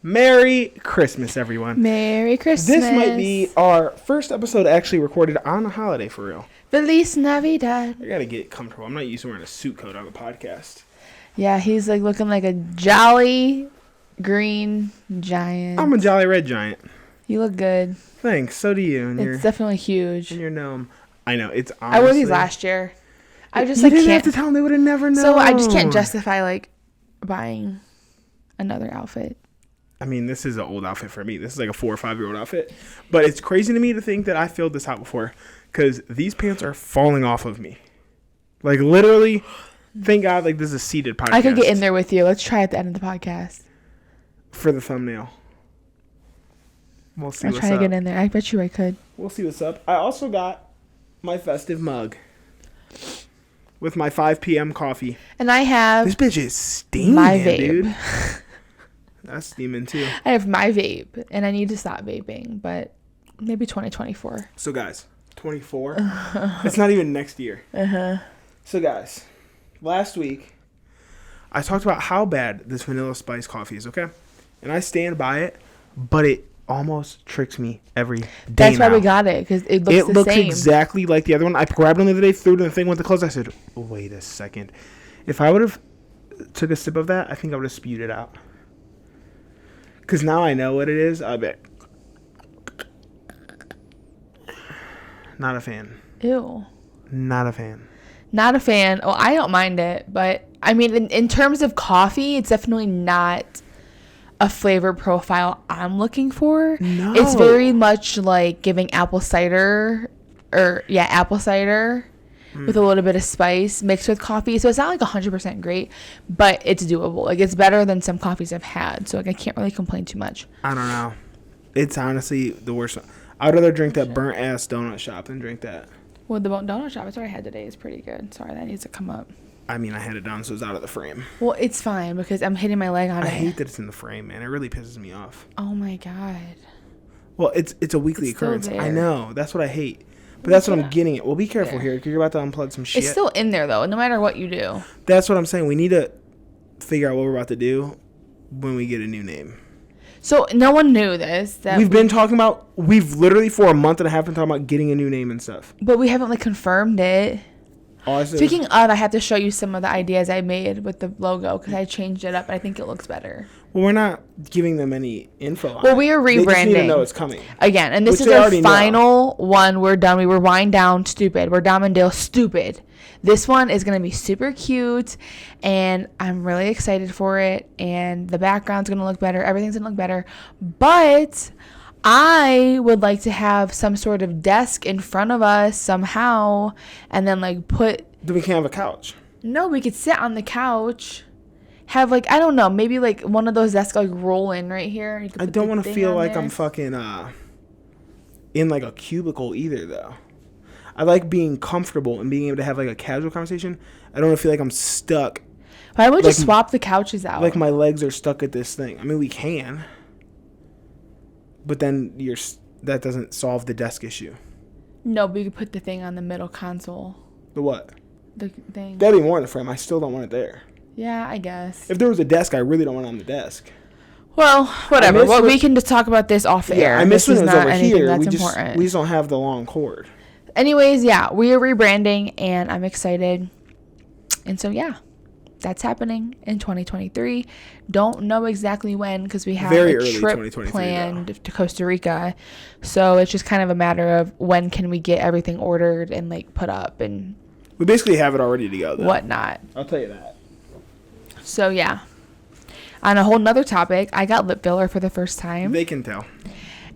Merry Christmas, everyone. Merry Christmas. This might be our first episode actually recorded on a holiday for real. Feliz Navidad. I gotta get comfortable. I'm not used to wearing a suit coat on the podcast. Yeah, he's like looking like a jolly green giant. I'm a jolly red giant. You look good. Thanks. So do you. And it's definitely huge. And your gnome. I know. It's honestly... I wore these last year. I just you didn't have to tell them. They would have never known. So I just can't justify like buying another outfit. I mean, this is an old outfit for me. This is like a 4 or 5 year old outfit. But it's crazy to me to think that I filled this out before. Because these pants are falling off of me. Like, literally, thank God, like, this is a seated podcast. I could get in there with you. Let's try at the end of the podcast. For the thumbnail. We'll see I'll what's up. try to get in there. I bet you I could. We'll see what's up. I also got my festive mug. With my 5 p.m. coffee. And I have... This bitch is steaming, my vape. Dude. That's steaming, too. I have my vape. And I need to stop vaping. But maybe 2024. So, guys... 24. It's not even next year. So guys, last week I talked about how bad this vanilla spice coffee is, okay? And I stand by it, but it almost tricks me every day. That's why we got it, because it looks the same. It looks exactly like the other one. I grabbed it the other day, threw it in the thing, went to close. I said, wait a second. If I would have took a sip of that, I think I would have spewed it out. Because now I know what it is. I bet. Not a fan. Ew. Not a fan. Not a fan. Oh, I don't mind it. But, I mean, in terms of coffee, it's definitely not a flavor profile I'm looking for. No. It's very much like giving apple cider. With a little bit of spice mixed with coffee. So it's not like 100% great, but it's doable. Like, it's better than some coffees I've had. So, like, I can't really complain too much. I don't know. It's honestly the worst. I'd rather drink that burnt ass donut shop than drink that. Well, the donut shop, that's what I had today, is pretty good. Sorry, that needs to come up. I mean, I had it down so it's out of the frame. Well, it's fine because I'm hitting my leg on it. I hate that it's in the frame, man. It really pisses me off. Oh my god. Well, it's a weekly occurrence. Still I there. know. That's what I hate. But that's what I'm getting at. Well, be careful here because you're about to unplug some shit. It's still in there though, no matter what you do. That's what I'm saying. We need to figure out what we're about to do when we get a new name. So no one knew this. We've literally for a month and a half been talking about getting a new name and stuff. But we haven't confirmed it. Speaking of, I have to show you some of the ideas I made with the logo because I changed it up and I think it looks better. Well, we're not giving them any info on it. We are rebranding. They just need to know it's coming. Again, and this is our final one. We're done. We were wind down stupid. We're Dom Dyl stupid. This one is going to be super cute, and I'm really excited for it, and the background's going to look better. Everything's going to look better, but I would like to have some sort of desk in front of us somehow, and then, like, Then we can't have a couch. No, we could sit on the couch, have, like, I don't know, maybe, like, one of those desks, like, roll in right here. I don't want to feel like I'm fucking in, like, a cubicle either, though. I like being comfortable and being able to have, like, a casual conversation. I don't want to feel like I'm stuck. Why would we just swap the couches out? Like my legs are stuck at this thing. I mean, we can. But then that doesn't solve the desk issue. No, but you could put the thing on the middle console. The what? The thing. That'd be more in the frame. I still don't want it there. Yeah, I guess. If there was a desk, I really don't want it on the desk. Well, whatever. Well, we can just talk about this off air. I miss when it was over here. That's we important. We just don't have the long cord. Anyways, yeah, we are rebranding, and I'm excited. And so, yeah, that's happening in 2023. Don't know exactly when because we have a trip planned to Costa Rica. So it's just kind of a matter of when can we get everything ordered and, like, put up and we basically have it all ready to go, though. Whatnot. I'll tell you that. So, yeah. On a whole nother topic, I got lip filler for the first time. They can tell.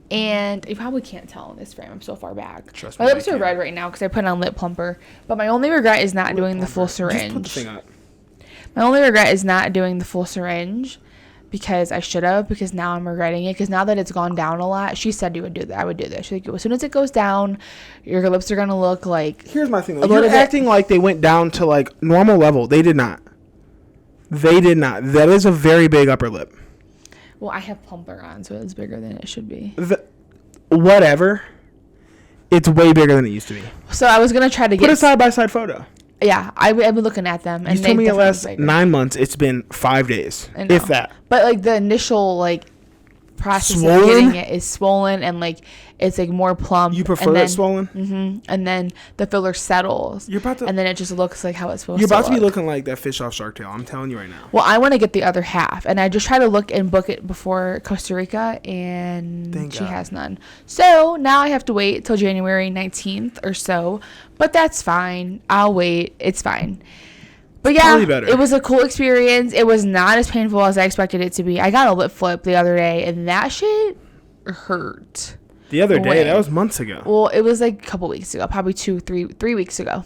And you probably can't tell in this frame. I'm so far back. Trust me. My lips are red right now because I put on lip plumper. But my only regret is not doing the full syringe. Just put the thing up. My only regret is not doing the full syringe because I should have. Because now I'm regretting it. Because now that it's gone down a lot, she said you would do that. I would do this. She's like, as soon as it goes down, your lips are gonna look like. Here's my thing. You're acting like they went down to, like, normal level. They did not. They did not. That is a very big upper lip. Well, I have plumper on, so it's bigger than it should be. Whatever. It's way bigger than it used to be. So I was going to try to get... Put a side-by-side photo. Yeah, I've been looking at them. And you told me the last 9 months, it's been 5 days. If that. But, like, the initial, like, process of getting it is swollen and like it's like more plump. You prefer it swollen? Mm-hmm. And then the filler settles. And then it just looks like how it's supposed to look. You're about to be looking like that fish off Shark Tale. I'm telling you right now. Well, I want to get the other half, and I just try to look and book it before Costa Rica, and she has none. So now I have to wait till January 19th or so, but that's fine. I'll wait. It's fine. But yeah, it was a cool experience. It was not as painful as I expected it to be. I got a lip flip the other day, and that shit hurt. The other day? That was months ago. Well, it was like a couple weeks ago. Probably 3 weeks ago.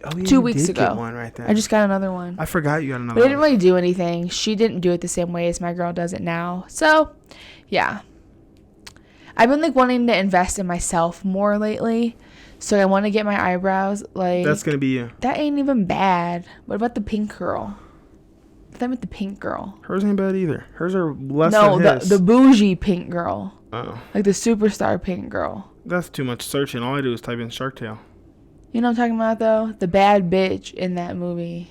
Oh, yeah, 2 weeks ago. Get one right there. I just got another one. I forgot you got another one. But it didn't really do anything. She didn't do it the same way as my girl does it now. So, yeah. I've been like wanting to invest in myself more lately. So I want to get my eyebrows like... That's going to be you. That ain't even bad. What about the pink girl? I with the pink girl. Hers ain't bad either. Hers are less than his. No, the bougie pink girl. Oh. Like the superstar pink girl. That's too much searching. All I do is type in Shark Tale. You know what I'm talking about, though? The bad bitch in that movie.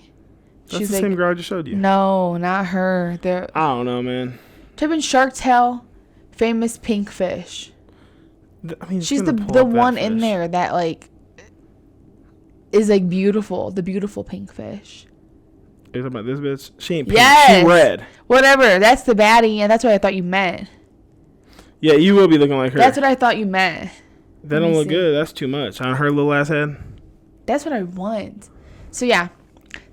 She's the same girl I just showed you. No, not her. I don't know, man. Type in Shark Tale, famous pink fish. I mean, she's the one in there that, like, is, like, beautiful. The beautiful pink fish. Are you talking about this bitch? She ain't pink. Yes. She's red. Whatever. That's the baddie, and that's what I thought you meant. Yeah, you will be looking like her. That's what I thought you meant. That don't look good. That's too much. On her little ass head. That's what I want. So, yeah.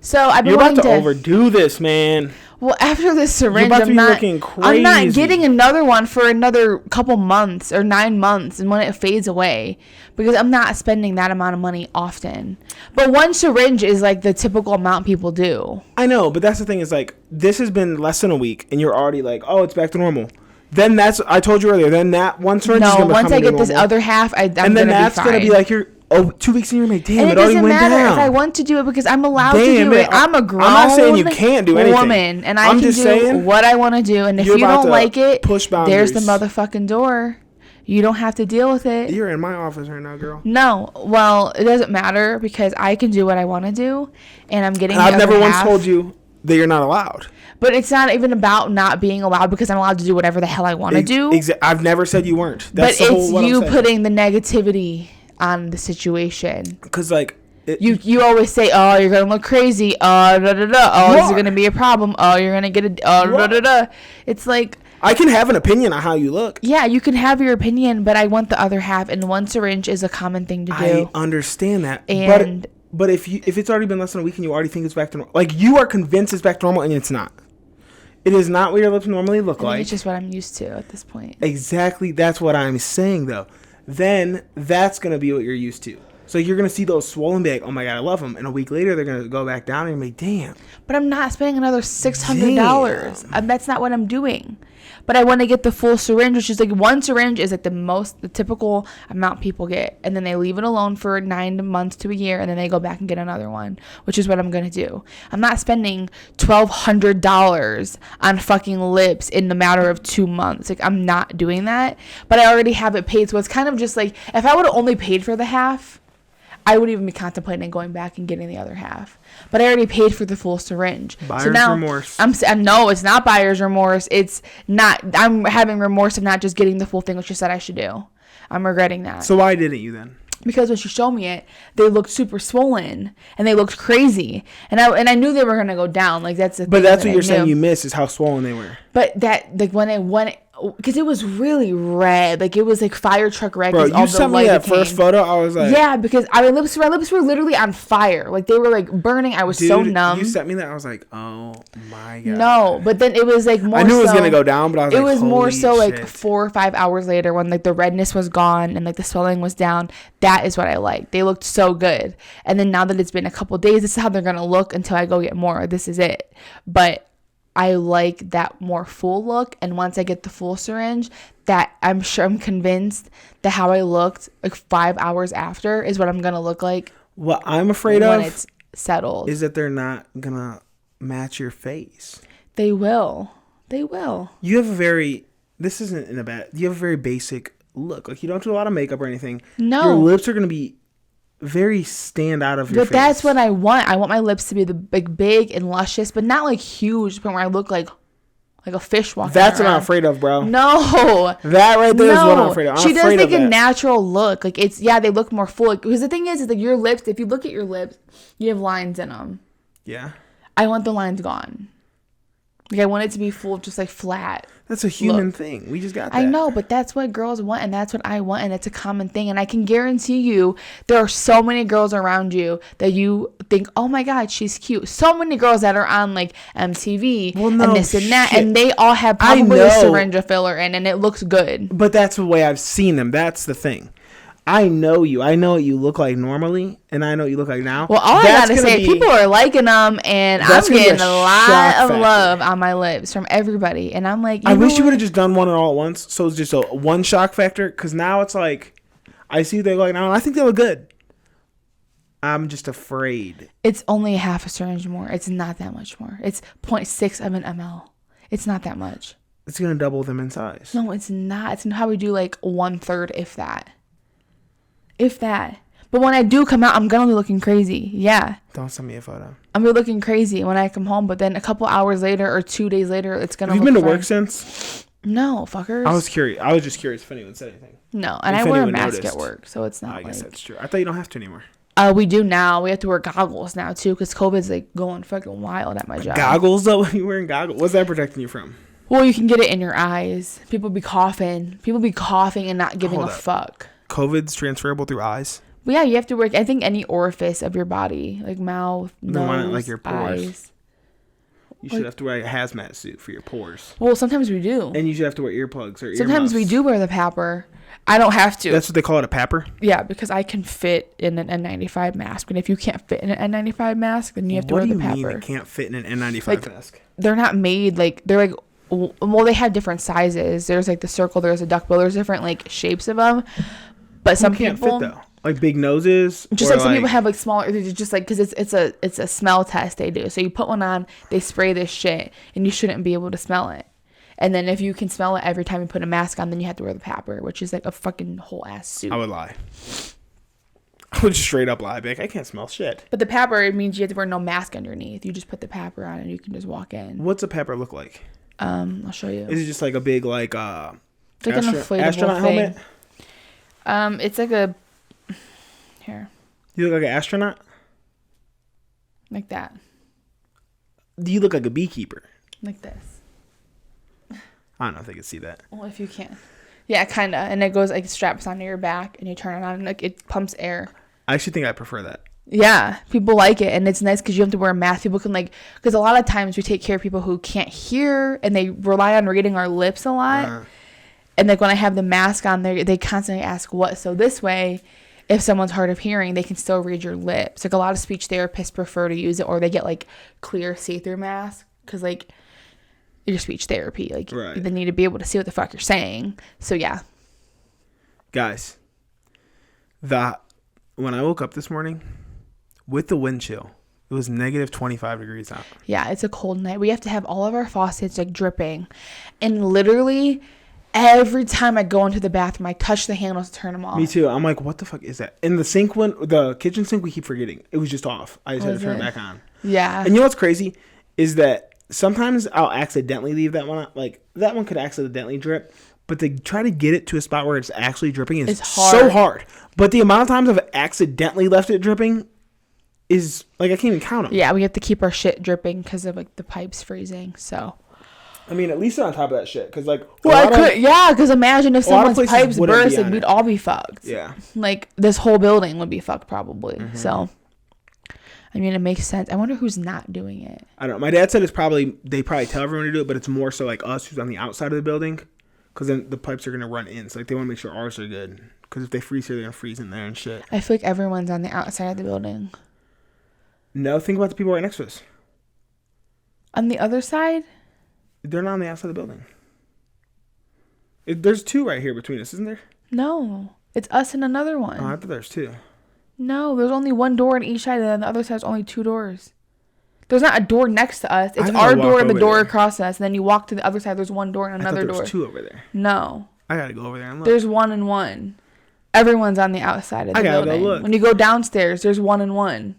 So, I've been You're about to overdo this, man. Well, after this syringe, I'm not getting another one for another couple months or 9 months, and when it fades away, because I'm not spending that amount of money often. But one syringe is like the typical amount people do. I know, but that's the thing is like this has been less than a week, and you're already like, oh, it's back to normal. Then I told you earlier. Then that one syringe is gonna become once I get this other half, I'm and then that's gonna be like you're. Oh, 2 weeks in, you're like, damn, it already went down. And it doesn't matter if I want to do it because I'm allowed to do it. I'm a grown I'm not saying you can't do anything. Woman, and I can do what I want to do. And if you don't like it, there's the motherfucking door. You don't have to deal with it. You're in my office right now, girl. No, well, it doesn't matter because I can do what I want to do, and I'm getting. I've never once told you that you're not allowed. But it's not even about not being allowed because I'm allowed to do whatever the hell I want to do. I've never said you weren't. That's but it's you putting the negativity on the situation. Because like you always say, oh, you're gonna look crazy, oh, da da da, oh, this is gonna be a problem, oh, you're gonna get da da da. It's like I can have an opinion on how you look. Yeah, you can have your opinion, but I want the other half, and one syringe is a common thing to do. I understand that, but if it's already been less than a week and you already think it's back to normal, like you are convinced it's back to normal and it's not. It is not what your lips normally look like. It's just what I'm used to at this point. Exactly, that's what I'm saying though. Then that's going to be what you're used to. So you're going to see those swollen, be like, oh my God, I love them. And a week later, they're going to go back down and be like, damn. But I'm not spending another $600. That's not what I'm doing. But I want to get the full syringe, which is like one syringe is like the typical amount people get. And then they leave it alone for 9 months to a year. And then they go back and get another one, which is what I'm going to do. I'm not spending $1,200 on fucking lips in the matter of 2 months. Like, I'm not doing that. But I already have it paid. So it's kind of just like, if I would have only paid for the half, I wouldn't even be contemplating going back and getting the other half. But I already paid for the full syringe. Buyer's remorse. No, it's not buyer's remorse. It's not. I'm having remorse of not just getting the full thing, which you said I should do. I'm regretting that. So why didn't you then? Because when she showed me it, they looked super swollen and they looked crazy, and I knew they were gonna go down. Like that's the. But that's what you're saying you miss is how swollen they were. But that like when it because it was really red, like it was like fire truck red. Bro, you sent me that first photo. I was like, yeah, because my lips were literally on fire, like they were like burning. I was so numb. You sent me that. I was like, oh my God. No, but then it was like more. I knew it was gonna go down, but I was like, it was more so like 4 or 5 hours later when like the redness was gone and like the swelling was down. That is what I liked. They looked so good. And then now that it's been a couple days, this is how they're gonna look until I go get more. This is it. But I like that more full look, and once I get the full syringe, that I'm convinced that how I looked like 5 hours after is what I'm gonna look like. What I'm afraid of when it's settled is that they're not gonna match your face. They will. You have this isn't in a bad. You have a very basic look. Like you don't do a lot of makeup or anything. No, your lips are gonna be very stand out of your face. But that's what I want. I want my lips to be big and luscious, but not like huge to the point where I look like like a fish walking That's around. what I'm afraid of, bro. No. That right there is what I'm afraid of. She does like a natural look. Like it's, they look more full. Because the thing is like your lips, if you look at your lips, you have lines in them. Yeah. I want the lines gone. Like I want it to be full, just like flat. That's a human thing. We just got that. I know, but that's what girls want, and that's what I want, and it's a common thing. And I can guarantee you, there are so many girls around you that you think, oh my God, she's cute. So many girls that are on like MTV and this and that, and they all have probably a syringe of filler in, and it looks good. But that's the way I've seen them. That's the thing. I know you. I know what you look like normally, and I know what you look like now. Well, all I gotta say, people are liking them, and I'm getting a lot of love on my lips from everybody. And I'm like, I wish you would have just done one all at once, so it's just a one shock factor. Because now it's like, I see what they look like now, and I think they look good. I'm just afraid. It's only half a syringe more. It's not that much more. It's 0.6 of an ml. It's not that much. It's gonna double them in size. No, it's not. It's how we do like 1/3, if that. If that. But when I do come out, I'm gonna be looking crazy. Yeah. Don't send me a photo. I'm gonna be looking crazy when I come home. But then a couple hours later or 2 days later, it's gonna. Have you been to work since? No, fuckers. I was curious. I was just curious if anyone said anything. No, and I wear a mask at work, so it's not. I guess that's true. I thought you don't have to anymore. We do now. We have to wear goggles now too, because COVID's like going fucking wild at my job. Goggles though? When you wearing goggles, what's that protecting you from? Well, you can get it in your eyes. People be coughing and not giving a fuck. COVID's transferable through eyes? Well, yeah, you have to work, I think, any orifice of your body, like mouth, nose, like your pores. eyes. You should have to wear a hazmat suit for your pores. Well, sometimes we do. And you should have to wear earplugs or earmuffs. Sometimes we do wear the papper. I don't have to. That's what they call it, a papper? Yeah, because I can fit in an N95 mask. And if you can't fit in an N95 mask, then you have to wear the papper. What do you mean it can't fit in an N95 mask? They're not made, they're like, well, they have different sizes. There's like the circle, there's a duckbill, there's different like shapes of them. But some can't people fit though. Like big noses, just like some people have like smaller. Just like because it's a smell test they do. So you put one on, they spray this shit, and you shouldn't be able to smell it. And then if you can smell it every time you put a mask on, then you have to wear the papper, which is like a fucking whole ass suit. I would lie. I would just straight up lie, like I can't smell shit. But the papper, it means you have to wear no mask underneath. You just put the papper on and you can just walk in. What's a papper look like? I'll show you. Is it just like a big like it's like an inflatable astronaut thing. helmet? It's like a here. You look like an astronaut? Like that. Do you look like a beekeeper? Like this. I don't know if they can see that. Well, if you can. Yeah, kind of. And it goes like straps onto your back and you turn it on and like it pumps air. I actually think I prefer that. Yeah, people like it, and it's nice because you have to wear a mask. People can because a lot of times we take care of people who can't hear and they rely on reading our lips a lot. And like when I have the mask on there, they constantly ask what. So this way, if someone's hard of hearing, they can still read your lips. Like a lot of speech therapists prefer to use it, or they get like clear see-through masks because like your speech therapy, they need to be able to see what the fuck you're saying. So yeah, guys, when I woke up this morning with the wind chill, it was negative 25 degrees out. Yeah, it's a cold night. We have to have all of our faucets like dripping, and literally every time I go into the bathroom, I touch the handles to turn them off. Me too. I'm like, what the fuck is that? In the sink the kitchen sink, we keep forgetting. It was just off. I just had to turn it back on. Yeah. And you know what's crazy is that sometimes I'll accidentally leave that one on. Like, that one could accidentally drip. But to try to get it to a spot where it's actually dripping is so hard. But the amount of times I've accidentally left it dripping is, like, I can't even count them. Yeah, we have to keep our shit dripping because of, like, the pipes freezing, so... I mean, at least they're on top of that shit. Because, like... because imagine if someone's pipes burst and we'd all be fucked. Yeah. Like, this whole building would be fucked probably. Mm-hmm. So, I mean, it makes sense. I wonder who's not doing it. I don't know. My dad said they probably tell everyone to do it, but it's more so, like, us who's on the outside of the building. Because then the pipes are going to run in. So, like, they want to make sure ours are good. Because if they freeze here, they're going to freeze in there and shit. I feel like everyone's on the outside of the building. No, think about the people right next to us. On the other side? They're not on the outside of the building. There's two right here between us, isn't there? No. It's us and another one. Oh, I thought there's two. No, there's only one door on each side, and then the other side's only two doors. There's not a door next to us. It's our door and the door across us, and then you walk to the other side, there's one door and another door. There's two over there. No. I gotta go over there and look. There's one and one. Everyone's on the outside of the building. I gotta go look. When you go downstairs, there's one and one.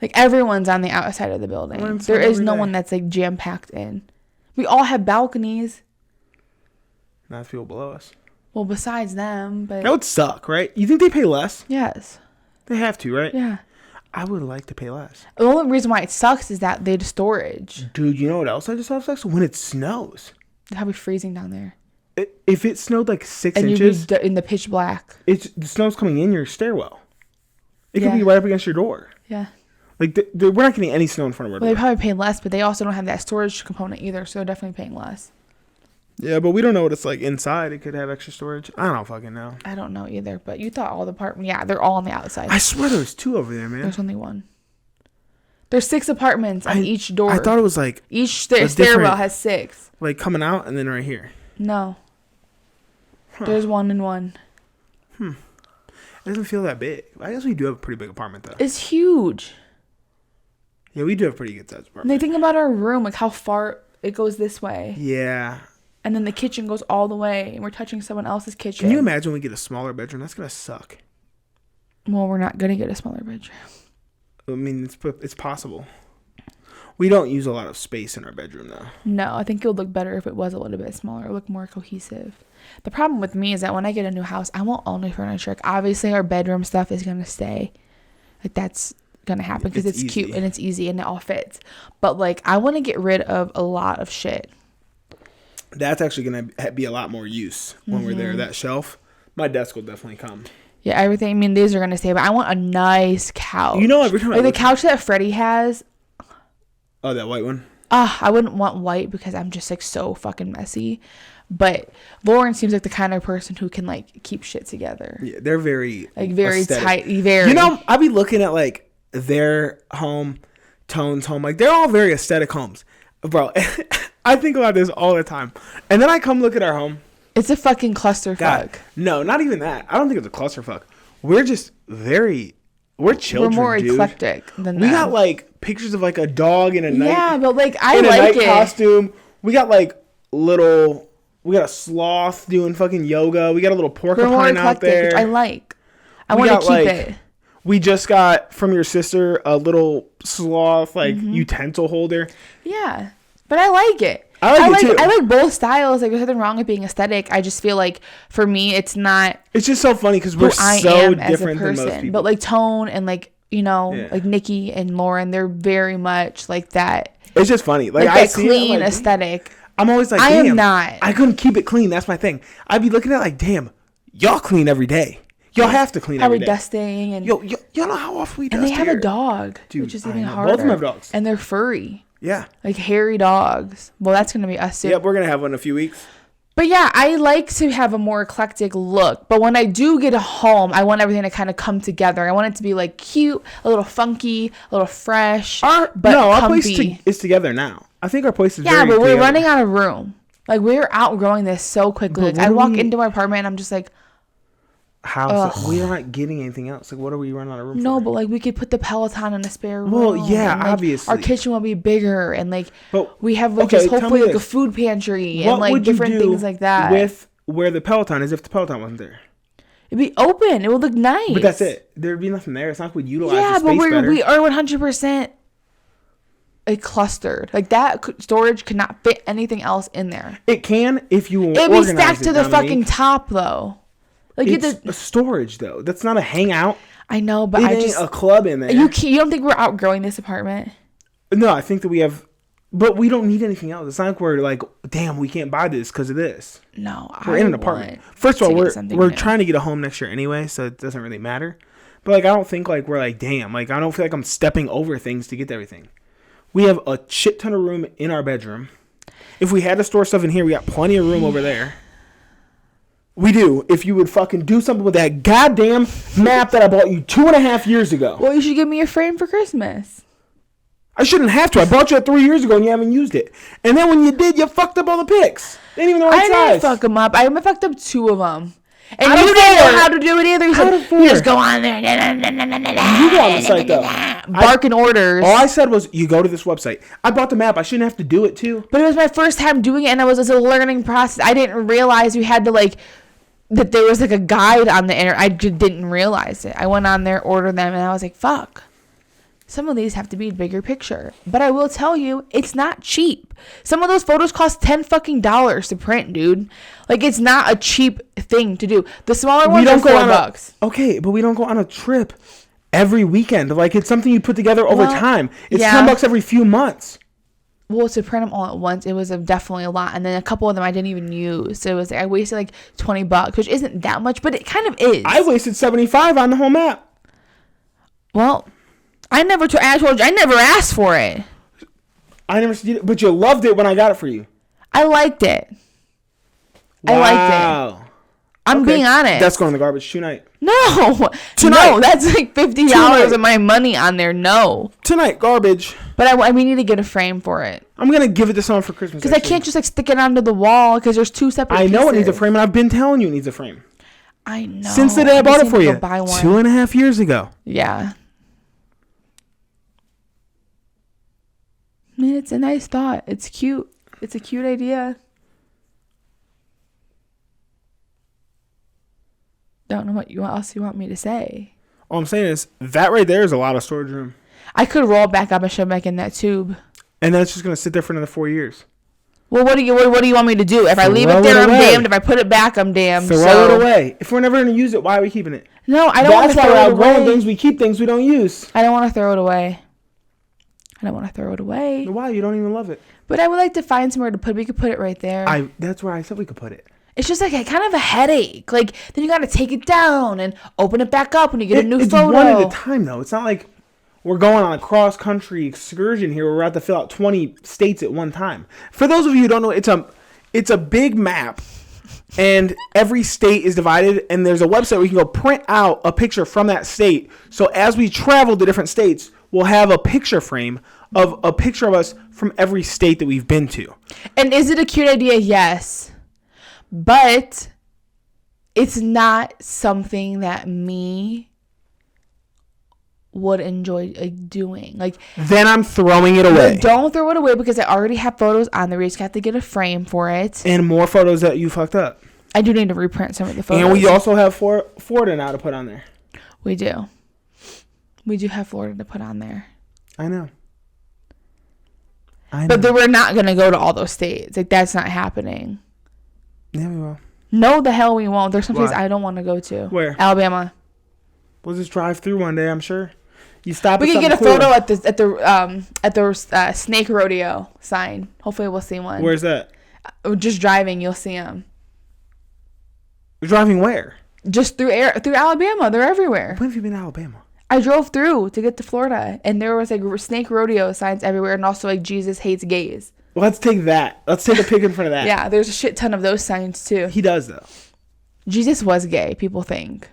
Like, everyone's on the outside of the building. There is no one that's, like, jam-packed in. We all have balconies. Not people below us. Well, besides them, but... That would suck, right? You think they pay less? Yes. They have to, right? Yeah. I would like to pay less. The only reason why it sucks is that they have storage. Dude, you know what else I just thought sucks? When it snows. It'd probably freezing down there. If it snowed like 6 and inches... you'd be in the pitch black. The snow's coming in your stairwell. It could be right up against your door. Yeah. Like, we're not getting any snow in front of our door. They probably pay less, but they also don't have that storage component either, so they're definitely paying less. Yeah, but we don't know what it's like inside. It could have extra storage. I don't fucking know. I don't know either, but you thought all the apartments... Yeah, they're all on the outside. I swear there was 2 over there, man. There's only 1. There's 6 apartments on each door. I thought it was like... Each stairwell has 6. Like coming out and then right here. No. Huh. There's 1 and 1. It doesn't feel that big. I guess we do have a pretty big apartment, though. It's huge. Yeah, we do have a pretty good sized apartment. And they think about our room, like how far it goes this way. Yeah. And then the kitchen goes all the way, and we're touching someone else's kitchen. Can you imagine we get a smaller bedroom? That's going to suck. Well, we're not going to get a smaller bedroom. I mean, it's possible. We don't use a lot of space in our bedroom, though. No, I think it would look better if it was a little bit smaller. It would look more cohesive. The problem with me is that when I get a new house, I want all new furniture. Like, obviously, our bedroom stuff is going to stay. Like, that's going to happen because it's cute and it's easy and it all fits. But, like, I want to get rid of a lot of shit. That's actually going to be a lot more use when we're there. That shelf, my desk will definitely come. Yeah, everything. I mean, these are going to stay, but I want a nice couch. You know, every time like the couch that Freddie has. Oh, that white one? I wouldn't want white because I'm just, like, so fucking messy. But Lauren seems like the kind of person who can, like, keep shit together. Yeah, they're very... Like, very aesthetic. tight. Very. You know, I'll be looking at, like, their home, Tone's home. Like, they're all very aesthetic homes. Bro, I think about this all the time. And then I come look at our home. It's a fucking clusterfuck. No, not even that. I don't think it's a clusterfuck. We're just we're children, We're more dude. Eclectic than we them. got, like, pictures of, like, a dog in a night. Yeah, but, like, I in like a night it. costume. We got, like, little... We got a sloth doing fucking yoga. We got a little porcupine out there. Which I like. I want to keep it. We just got from your sister a little sloth, like, utensil holder. Yeah. But I like it. I like it too. I like both styles. Like, there's nothing wrong with being aesthetic. I just feel like, for me, it's not... It's just so funny because we're so different than most people. But, like, Tone and, like, you know, like, Nikki and Lauren, they're very much like that. It's just funny. Like that clean aesthetic. I'm always like, damn, I am not. I couldn't keep it clean. That's my thing. I'd be looking at it like, damn, y'all clean every day. Y'all have to clean every day. Probably dusting. And y'all know how often we dust and they have here. a dog, dude, which is even harder. Both of them have dogs. And they're furry. Yeah. Like hairy dogs. Well, that's going to be us soon. Yep, we're going to have one in a few weeks. But yeah, I like to have a more eclectic look. But when I do get a home, I want everything to kind of come together. I want it to be like cute, a little funky, a little fresh. Our place is together now. I think our place is very but we're together. running out of room. Like, we're outgrowing this so quickly. Like, I walk into my apartment and I'm just like, we are not getting anything else. Like, what are we running out of room for? No, but, like, we could put the Peloton in a spare room. Well, yeah, and, like, obviously. Our kitchen will be bigger. And, like, we have, like, just hopefully, like, a food pantry. And, like, different things like that. With where the Peloton is if the Peloton wasn't there? It'd be open. It would look nice. But that's it. There'd be nothing there. It's not like we'd utilize the space better. Yeah, but we are 100%... like clustered. Like that storage could not fit anything else in there. It can if you organize it. It'd be stacked to the fucking top though. Like it's a storage though. That's not a hangout. I know, but it ain't a club in there. You don't think we're outgrowing this apartment? No, I think that we have, but we don't need anything else. It's not like we're like, damn, we can't buy this because of this. No, we're in an apartment. First of all, we're trying to get a home next year anyway, so it doesn't really matter. But like, I don't think like we're like, damn, like I don't feel like I'm stepping over things to get to everything. We have a shit ton of room in our bedroom. If we had to store stuff in here, we got plenty of room over there. We do. If you would fucking do something with that goddamn map that I bought you 2.5 years ago. Well, you should give me a frame for Christmas. I shouldn't have to. I bought you 3 years ago and you haven't used it. And then when you did, you fucked up all the pics. They ain't even the right size. I didn't fuck them up. I fucked up 2 of them. And you didn't know how to do it either. You just go on there. You go on the site though. Barking orders. All I said was, you go to this website. I bought the map. I shouldn't have to do it too. But it was my first time doing it, and it was a learning process. I didn't realize you had to that there was a guide on the internet. I just didn't realize it. I went on there, ordered them, and I was like, fuck. some of these have to be bigger picture. But I will tell you, it's not cheap. Some of those photos cost $10 to print, dude. Like, it's not a cheap thing to do. The smaller ones are $4. Okay, but we don't go on a trip every weekend. Like, it's something you put together over time. It's $10 every few months. Well, to print them all at once, it was definitely a lot. And then a couple of them I didn't even use. So it was, I wasted like $20, which isn't that much, but it kind of is. I wasted $75 on the whole map. Well, I never asked for it. I never did it, but you loved it when I got it for you. I liked it. Wow. I liked it. I'm being honest. That's going in the garbage tonight. No. Tonight. No, that's like $50 of my money on there. No. Tonight, garbage. But we need to get a frame for it. I'm going to give it to someone for Christmas. Because I can't just like stick it onto the wall because there's two separate pieces. I know it needs a frame, and I've been telling you it needs a frame. I know. Since the day I bought it for you. 2.5 years ago. Yeah. I mean, it's a nice thought. It's cute. It's a cute idea. Don't know what else you want me to say. All I'm saying is that right there is a lot of storage room. I could roll it back up and shove it back in that tube. And then it's just going to sit there for another 4 years. Well, what do you want me to do? If I leave it there, I'm damned. If I put it back, I'm damned. Throw it away. If we're never going to use it, why are we keeping it? No, I don't want to throw it away. That's why we're outgrowing things. We keep things we don't use. I don't want to throw it away. Why? You don't even love it. But I would like to find somewhere to put it. We could put it right there. That's where I said we could put it. It's just like kind of a headache. Like, then you got to take it down and open it back up when you get a new photo. It's one at a time, though. It's not like we're going on a cross-country excursion here where we have to fill out 20 states at one time. For those of you who don't know, it's a big map, and every state is divided, and there's a website where you can go print out a picture from that state. So as we travel to different states, we'll have a picture frame of a picture of us from every state that we've been to. And is it a cute idea? Yes. But it's not something that me would enjoy doing. Like, then I'm throwing it away. Don't throw it away because I already have photos on there. We just have to get a frame for it. And more photos that you fucked up. I do need to reprint some of the photos. And we also have Florida now to put on there. We do. We do have Florida to put on there. I know. But we're not going to go to all those states. Like, that's not happening. Yeah, we will. No, the hell we won't. There's some states I don't want to go to. Where? Alabama. We'll just drive through one day, I'm sure. You stop. We can get a photo at the snake rodeo sign. Hopefully, we'll see one. Where's that? Just driving, you'll see them. You're driving where? Just through Alabama. They're everywhere. When have you been to Alabama? I drove through to get to Florida, and there was like snake rodeo signs everywhere, and also like Jesus hates gays. Well, let's take that. Let's take a pic in front of that. Yeah, there's a shit ton of those signs too. He does though. Jesus was gay, people think.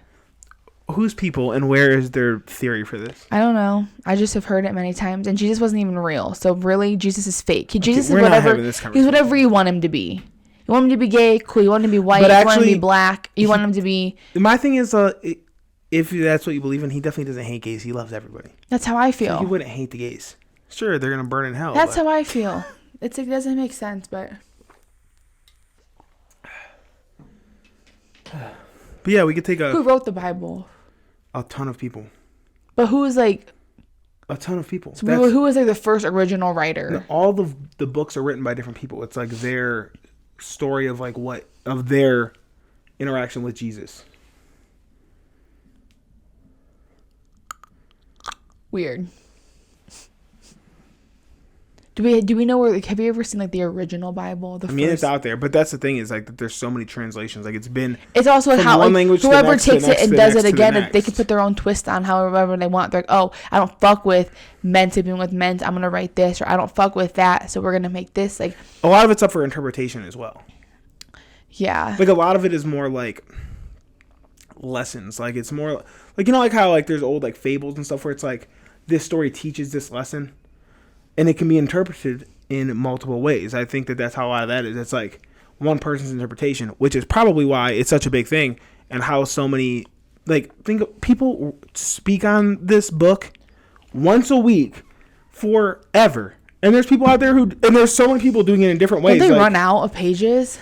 Who's people and where is their theory for this? I don't know. I just have heard it many times, and Jesus wasn't even real. So really, Jesus is fake. Jesus is whatever. He's whatever you want him to be. You want him to be gay, cool. You want him to be white. You want him to be black. You want him to be. My thing is, if that's what you believe in, he definitely doesn't hate gays. He loves everybody. That's how I feel. So he wouldn't hate the gays. Sure, they're gonna burn in hell. That's how I feel. It doesn't make sense, but. But yeah, we could take a. Who wrote the Bible? A ton of people. But who is like. A ton of people. So who was like the first original writer? No, all the books are written by different people. It's like their story of like of their interaction with Jesus. Weird. Do we know where? Like, have you ever seen like the original Bible? It's out there, but that's the thing is like that there's so many translations. Like it's also how like, whoever takes it and does it again, they can put their own twist on however they want. They're like, oh, I don't fuck with men sleeping with men. I'm gonna write this, or I don't fuck with that, so we're gonna make this. Like a lot of it's up for interpretation as well. Yeah. Like a lot of it is more like lessons. Like it's more like like how like there's old like fables and stuff where it's like this story teaches this lesson. And it can be interpreted in multiple ways. I think that's how a lot of that is. It's like one person's interpretation, which is probably why it's such a big thing. And how so many, people speak on this book once a week forever. And there's people out there and there's so many people doing it in different ways. Don't they run out of pages?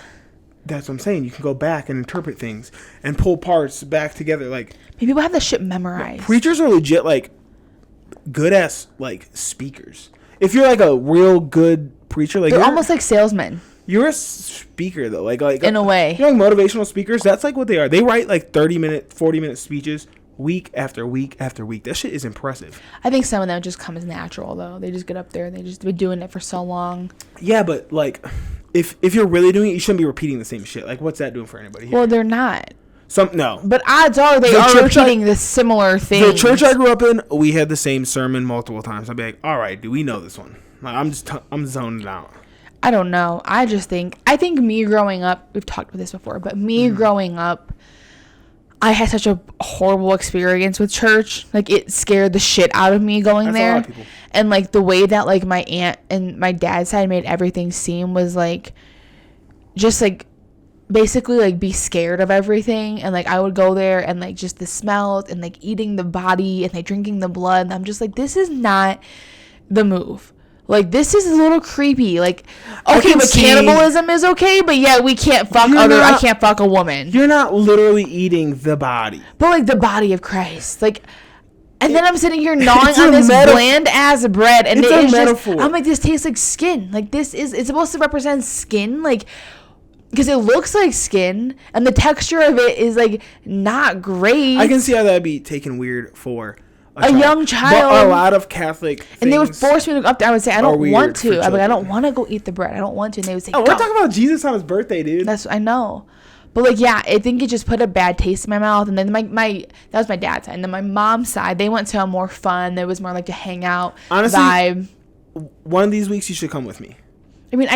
That's what I'm saying. You can go back and interpret things and pull parts back together. Like people have this shit memorized. Preachers are legit good ass like speakers. If you're like a real good preacher, like they're almost like salesmen. You're a speaker though, like in a way. You know, like motivational speakers. That's like what they are. They write like 30-minute, 40-minute speeches week after week after week. That shit is impressive. I think some of them just come as natural though. They just get up there and they just been doing it for so long. Yeah, but like, if you're really doing it, you shouldn't be repeating the same shit. Like, what's that doing for anybody here? Well, they're not. No. But odds are they are repeating the similar things. The church I grew up in, we had the same sermon multiple times. I'd be like, all right, do we know this one? Like, I'm zoning out. I don't know. I think me growing up, we've talked about this before, but me growing up, I had such a horrible experience with church. Like, it scared the shit out of me going there. A lot of people. And like the way that like my aunt and my dad's side made everything seem was like, just like, basically like be scared of everything. And like I would go there and like just the smells and like eating the body and like drinking the blood. And I'm just like, this is not the move. Like, this is a little creepy. Like, okay, but cannibalism is okay, but yeah, we can't fuck I can't fuck a woman. You're not literally eating the body. But, like, the body of Christ. Like, and then I'm sitting here gnawing on this bland-ass bread, and it's a metaphor. I'm like, this tastes like skin. Like, it's supposed to represent skin, like, because it looks like skin, and the texture of it is, like, not great. I can see how that'd be taken weird for a young child. But a lot of Catholic things, and they would force me to go up there. I would say, I don't want to. I'm like, I don't want to go eat the bread. I don't want to. And they would say, we're talking about Jesus on his birthday, dude. I know. But like, yeah, I think it just put a bad taste in my mouth. And then that was my dad's side. And then my mom's side, they went to a more fun. There was more like a hangout vibe. One of these weeks you should come with me. I mean,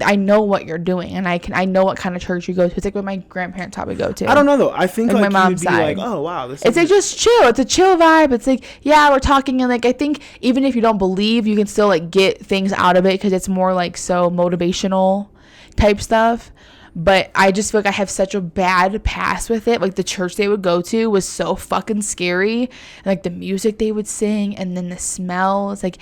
I know what you're doing, and I know what kind of church you go to. It's like what my grandparents probably go to. I don't know though. I think like my mom's you'd be side. like, oh wow, it's like just chill. It's a chill vibe. It's like, yeah, we're talking, and like I think even if you don't believe, you can still like get things out of it because it's more like so motivational type stuff. But I just feel like I have such a bad past with it. Like the church they would go to was so fucking scary, and like the music they would sing, and then the smell. It's like.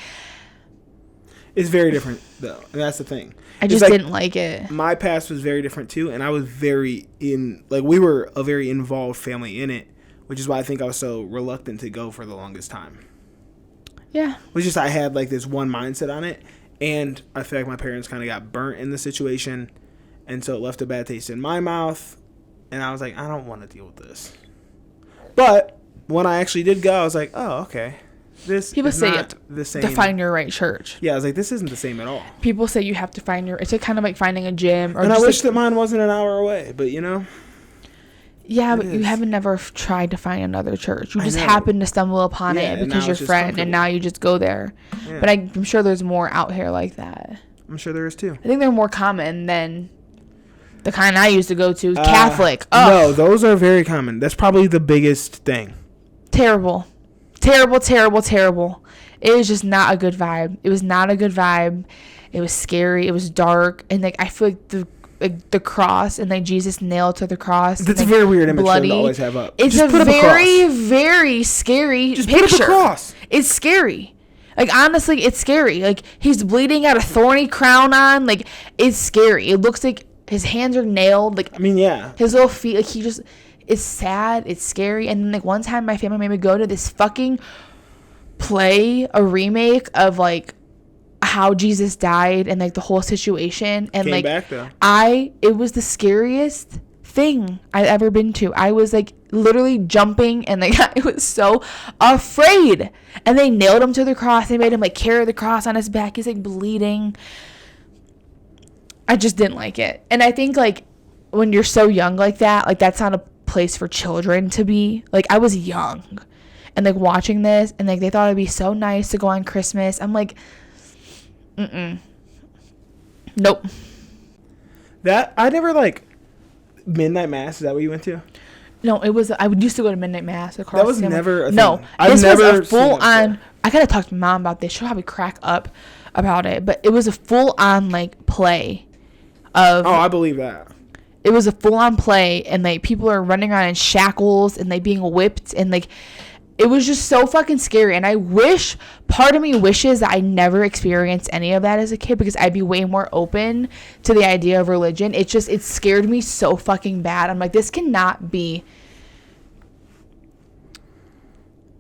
It's very different, though. And that's the thing. I just didn't like it. My past was very different, too. And I was we were a very involved family in it, which is why I think I was so reluctant to go for the longest time. Yeah. It was just I had, like, this one mindset on it. And I feel like my parents kind of got burnt in the situation. And so it left a bad taste in my mouth. And I was like, I don't want to deal with this. But when I actually did go, I was like, oh, okay. People say you have to find your right church. Yeah, I was like, this isn't the same at all. People say you have to find it's kind of like finding a gym. And I wish that mine wasn't an hour away, but you know. Yeah, but you haven't never tried to find another church. You just happen to stumble upon it because your friend, and now you just go there. Yeah. But I'm sure there's more out here like that. I'm sure there is too. I think they're more common than the kind I used to go to. Catholic. No, those are very common. That's probably the biggest thing. Terrible. It was just not a good vibe. It was not a good vibe. It was scary. It was dark. And like I feel like the cross and like Jesus nailed to the cross. That's like, a very weird image to always have up. It's just a very, very scary picture. Put up a cross. It's scary. Like honestly, it's scary. Like he's bleeding, got a thorny crown on. Like it's scary. It looks like his hands are nailed. Like I mean, yeah. His little feet. Like he just. It's sad. It's scary. And then like one time my family made me go to this fucking play, a remake of like how Jesus died and like the whole situation. And Came like back, though. it was the scariest thing I've ever been to. I was like literally jumping and like I was so afraid. And they nailed him to the cross. They made him like carry the cross on his back. He's like bleeding. I just didn't like it. And I think like when you're so young like that, like that's not a place for children to be. Like I was young and like watching this and like they thought it'd be so nice to go on Christmas. I'm like nope. That I never like midnight mass. Is that what you went to? No, it was I used to go to midnight mass across. That was never a thing. No, I've never was a full on. I gotta talk to Mom about this. She'll probably crack up about it, but it was a full on like play of I believe that. It was a full-on play, and, like, people are running around in shackles and, like, being whipped, and, like, it was just so fucking scary, and part of me wishes that I never experienced any of that as a kid, because I'd be way more open to the idea of religion. It scared me so fucking bad. I'm like, this cannot be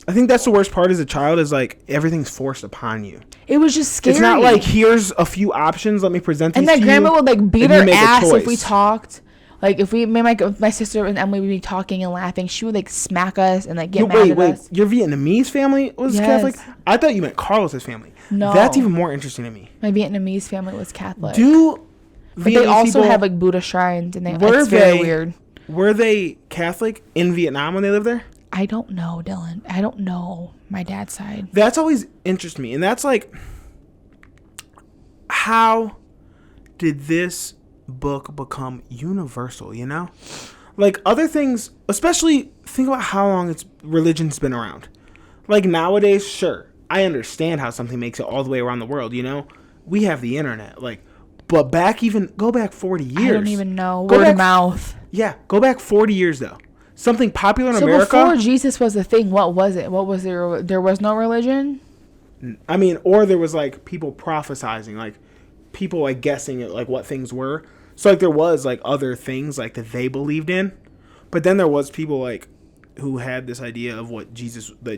I think that's the worst part as a child is like everything's forced upon you. It was just scary. It's not like here's a few options. Let me present these to you. And that grandma would like beat her ass if we talked. Like if my sister and Emily would be talking and laughing, she would like smack us and like get mad at us. Your Vietnamese family was Catholic? I thought you meant Carlos's family. No, that's even more interesting to me. My Vietnamese family was Catholic. But they also have like Buddha shrines, and it's very weird. Were they Catholic in Vietnam when they lived there? I don't know, Dylan. I don't know my dad's side. That's always interested me, and that's like, how did this book become universal? You know, like other things, especially think about how long religion's been around. Like nowadays, sure, I understand how something makes it all the way around the world. You know, we have the internet, like. But go back 40 years. I don't even know. Word of mouth. Yeah, go back 40 years, though. Something popular in America. So before Jesus was a thing, what was it? What was there? There was no religion? I mean, or there was, like, people prophesizing. Like, people, like, guessing at, like, what things were. So, like, there was, like, other things, like, that they believed in. But then there was people, like, who had this idea of that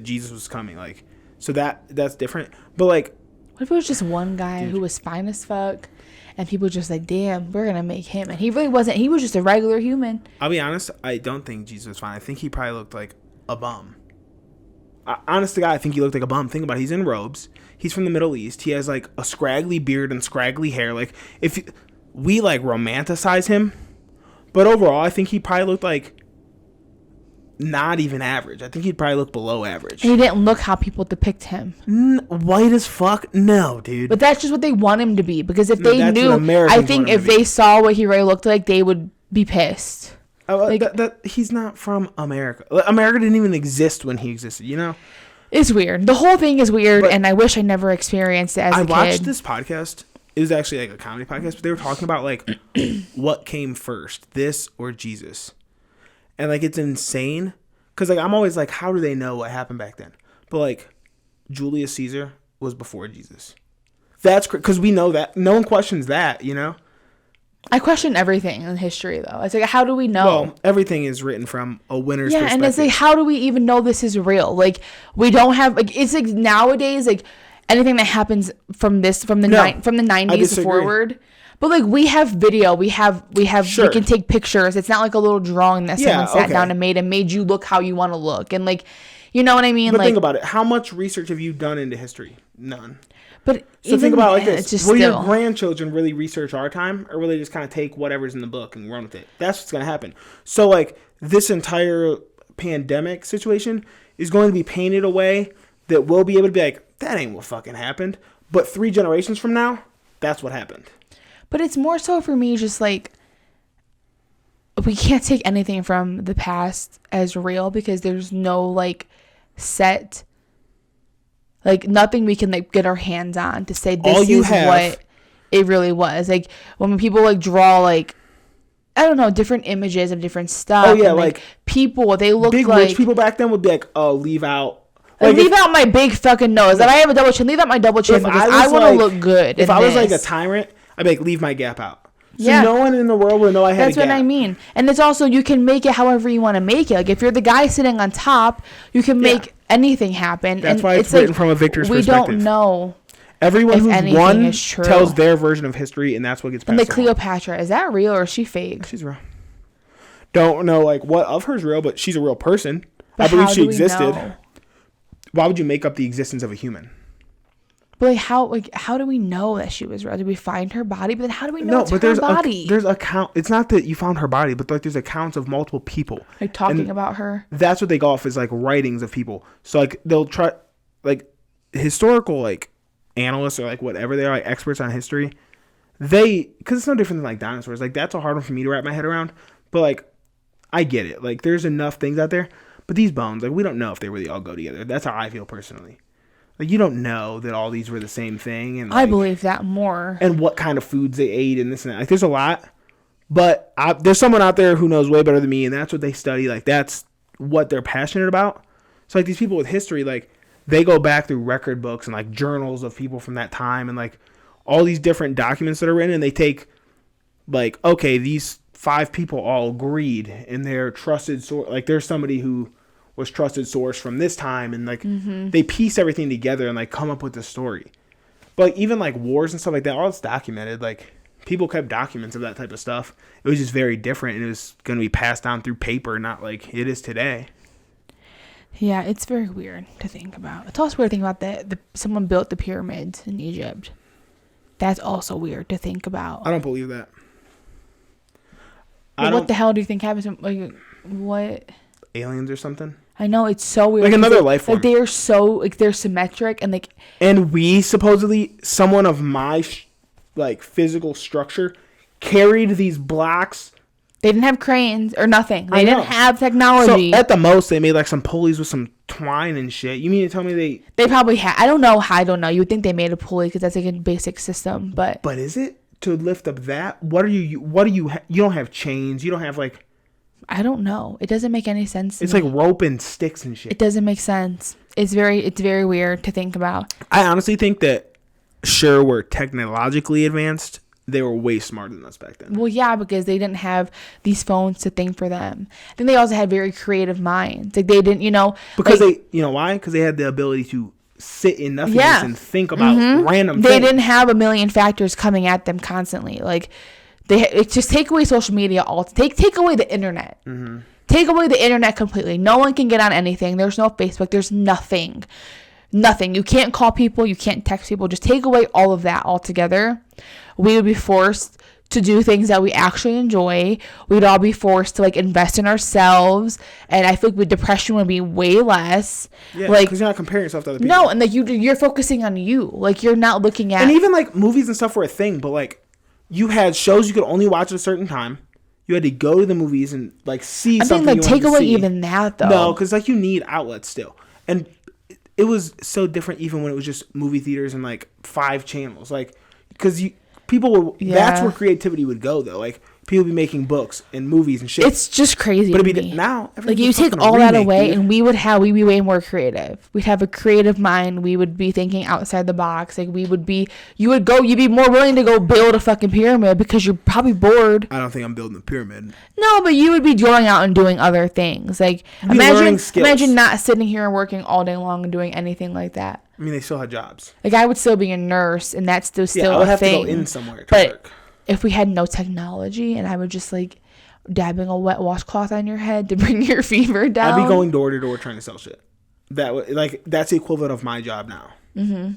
Jesus was coming. Like, so that's different. But, like. What if it was just one guy who was fine as fuck? And people just like, damn, we're going to make him. And he really wasn't. He was just a regular human. I'll be honest. I don't think Jesus was fine. I think he probably looked like a bum. Honest to God, I think he looked like a bum. Think about it. He's in robes. He's from the Middle East. He has like a scraggly beard and scraggly hair. Like we like romanticize him. But overall, I think he probably looked like not even average. I think he'd probably look below average. And he didn't look how people depict him. White as fuck? No, dude. But that's just what they want him to be. Because if they knew, I think if they saw what he really looked like, they would be pissed. He's not from America. America didn't even exist when he existed, you know? It's weird. The whole thing is weird, and I wish I never experienced it as a kid. I watched this podcast. It was actually like a comedy podcast, but they were talking about like what came first, this or Jesus. And, like, it's insane. Because, like, I'm always like, how do they know what happened back then? But, like, Julius Caesar was before Jesus. That's because we know that. No one questions that, you know? I question everything in history, though. It's like, how do we know? Well, everything is written from a winner's perspective. Yeah, and it's like, how do we even know this is real? Like, we don't have, like, it's like nowadays, like, anything that happens from the 90s forward. But like we have video, we can take pictures. It's not like a little drawing that someone sat down and made you look how you want to look. And like, you know what I mean? But like, think about it. How much research have you done into history? None. But so think about it like this. Will your grandchildren really research our time, or will they just kind of take whatever's in the book and run with it? That's what's going to happen. So like this entire pandemic situation is going to be painted a way that we'll be able to be like, that ain't what fucking happened. But 3 generations from now, that's what happened. But it's more so for me just like we can't take anything from the past as real because there's no like set like nothing we can like get our hands on to say this is what it really was. Like when people like draw like I don't know, different images of different stuff. Oh yeah, and, like people, they look big like rich people back then would be like, oh, leave out leave out my big fucking nose. If I have a double chin, leave out my double chin because I want to look good. If I was like a tyrant, I'd be like, leave my gap out. So no one in the world would know I had a gap. That's what I mean. And it's also, you can make it however you want to make it. Like, if you're the guy sitting on top, you can make anything happen. That's why it's written from a victor's perspective. We don't know. Everyone who's won tells their version of history, and that's what gets passed on. And Cleopatra, is that real or is she fake? She's real. Don't know, like, what of her's real, but she's a real person. I believe she existed. Why would you make up the existence of a human? But how do we know that she was real? Did we find her body? But then how do we know it's her body? There's account. It's not that you found her body, but like there's accounts of multiple people like talking about her. That's what they go off as like writings of people. So like they'll try like historical like analysts or like whatever they are, like experts on history. Because it's no different than like dinosaurs. Like that's a hard one for me to wrap my head around. But like I get it. Like there's enough things out there. But these bones, like we don't know if they really all go together. That's how I feel personally. Like, you don't know that all these were the same thing. And like, I believe that more. And what kind of foods they ate and this and that. Like, there's a lot. But there's someone out there who knows way better than me, and that's what they study. Like, that's what they're passionate about. So, like, these people with history, like, they go back through record books and, like, journals of people from that time and, like, all these different documents that are written, and they take, like, okay, these 5 people all agreed in their trusted source. Like, there's somebody who was trusted source from this time, and like they piece everything together and like come up with the story. But like, even like wars and stuff like that, all it's documented. Like people kept documents of that type of stuff. It was just very different, and it was going to be passed down through paper, not like it is today. Yeah, it's very weird to think about. It's also weird to think about that someone built the pyramids in Egypt. That's also weird to think about. I don't believe that. Well, what the hell do you think happens? Like, what? Aliens or something? I know, it's so weird. Like another life form. Like they are so, like they're symmetric and like. And we supposedly, someone of my like physical structure, carried these blocks. They didn't have cranes or nothing. They didn't have technology. So at the most, they made like some pulleys with some twine and shit. You mean to tell me they probably had? I don't know. I don't know. You would think they made a pulley because that's like a basic system, but is it to lift up that? What do you? You don't have chains. You don't have like. I don't know. It doesn't make any sense. It's like rope and sticks and shit. It doesn't make sense. It's very weird to think about. I honestly think that sure, we're technologically advanced. They were way smarter than us back then. Well, yeah, because they didn't have these phones to think for them. I think they also had very creative minds. Like they didn't, because why? Because they had the ability to sit in nothingness and think about random things. They didn't have a million factors coming at them constantly. Like just take away social media. Take away the internet. Mm-hmm. Take away the internet completely. No one can get on anything. There's no Facebook. There's nothing. Nothing. You can't call people. You can't text people. Just take away all of that altogether. We would be forced to do things that we actually enjoy. We'd all be forced to like invest in ourselves, and I feel like depression would be way less. Yeah, like because you're not comparing yourself to other people. No, and like you're focusing on you. Like you're not looking at. And even like movies and stuff were a thing, but like you had shows you could only watch at a certain time. You had to go to the movies and like see something. I mean, like take away even that though. No, because like you need outlets still, and it was so different even when it was just movie theaters and like 5 channels, like because people were that's where creativity would go though. Like people be making books and movies and shit. It's just crazy. But it'd be now like you take all that away, dude. And we'd be way more creative. We'd have a creative mind. We would be thinking outside the box. Like you'd be more willing to go build a fucking pyramid because you're probably bored. I don't think I'm building a pyramid. No, but you would be going out and doing other things. Like imagine not sitting here and working all day long and doing anything like that. I mean, they still had jobs. Like I would still be a nurse, and that's still I would a have thing. to go in somewhere to work. If we had no technology and I would just like dabbing a wet washcloth on your head to bring your fever down. I'd be going door to door trying to sell shit. That's the equivalent of my job now. Mm-hmm.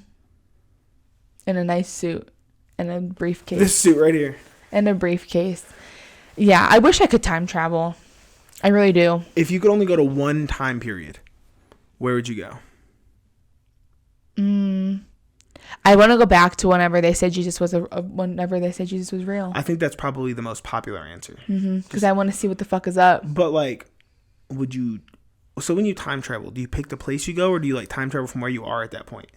In a nice suit and a briefcase. This suit right here. And a briefcase. Yeah, I wish I could time travel. I really do. If you could only go to one time period, where would you go? I want to go back to whenever they said Jesus was real. I think that's probably the most popular answer. Because I want to see what the fuck is up. But like, would you? So when you time travel, do you pick the place you go, or do you like time travel from where you are at that point?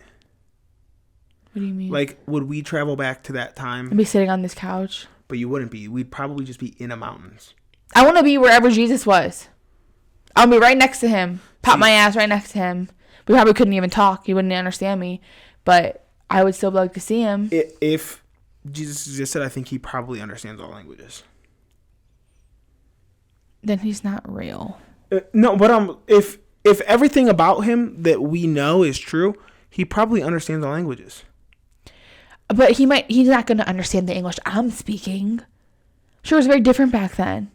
What do you mean? Like, would we travel back to that time? I'd be sitting on this couch. But you wouldn't be. We'd probably just be in the mountains. I want to be wherever Jesus was. I'll be right next to him. Pop my ass right next to him. We probably couldn't even talk. He wouldn't understand me. But I would still like to see him. If Jesus existed, I think he probably understands all languages. Then he's not real. No, but if everything about him that we know is true, he probably understands all languages. But he's not going to understand the English I'm speaking. Sure, it was very different back then.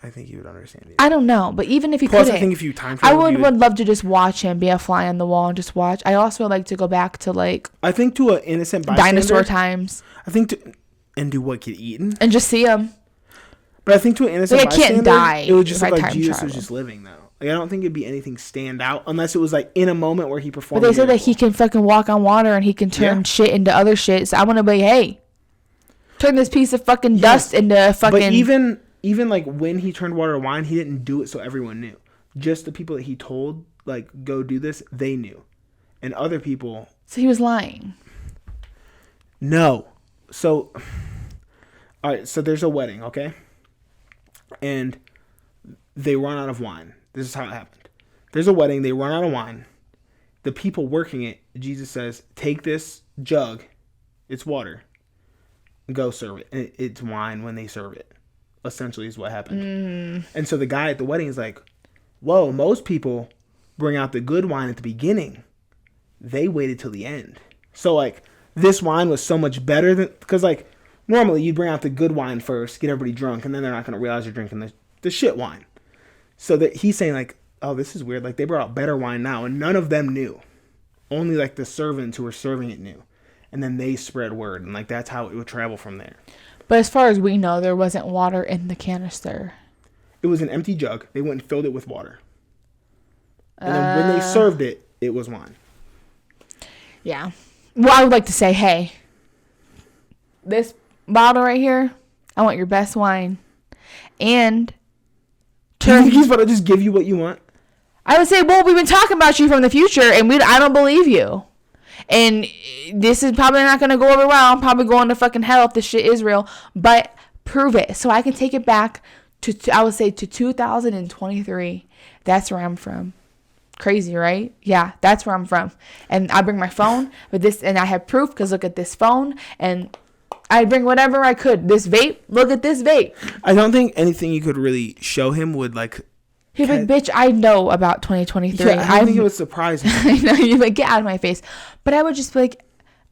I think he would understand it. I don't know, but even if he couldn't. Plus, I think if you time travel, I would love to just watch him, be a fly on the wall and just watch. I also would like to go back to like... I think to an innocent bystander. Dinosaur times. I think and do what, get eaten? And just see him. But I think to an innocent bystander, can't die. It would just look like Jesus was just living though. Like I don't think it'd be anything stand out unless it was like in a moment where he performed. But they said that he can fucking walk on water and he can turn shit into other shit. So I want to be, hey, turn this piece of fucking dust into fucking... But even like when he turned water to wine, he didn't do it so everyone knew. Just the people that he told, like, go do this, they knew. And other people... So he was lying. No. So, all right, so there's a wedding, okay? And they run out of wine. This is how it happened. There's a wedding, they run out of wine. The people working it, Jesus says, take this jug, it's water, and go serve it. And it's wine when they serve it. Essentially is what happened. And so the guy at the wedding is like, whoa, most people bring out the good wine at the beginning. They waited till the end. So, like, this wine was so much better than... Because, like, normally you bring out the good wine first, get everybody drunk, and then they're not going to realize you're drinking the shit wine. So that he's saying, like, oh, this is weird. Like, they brought out better wine now, and none of them knew. Only, like, the servants who were serving it knew. And then they spread word, and, like, that's how it would travel from there. But as far as we know, there wasn't water in the canister. It was an empty jug. They went and filled it with water. And then when they served it, it was wine. Yeah. Well, I would like to say, hey, this bottle right here, I want your best wine. And Do you think he's about to just give you what you want? I would say, well, we've been talking about you from the future, and I don't believe you. And this is probably not going to go over well. I'm probably going to fucking hell if this shit is real. But prove it. So I can take it back to I would say, to 2023. That's where I'm from. Crazy, right? Yeah, that's where I'm from. And I bring my phone with this, and I have proof because look at this phone. And I bring whatever I could. This vape, look at this vape. I don't think anything you could really show him would, like... He's like, bitch, I know about 2023. Yeah, I think it would surprise me. I know, you're like, get out of my face. But I would just be like,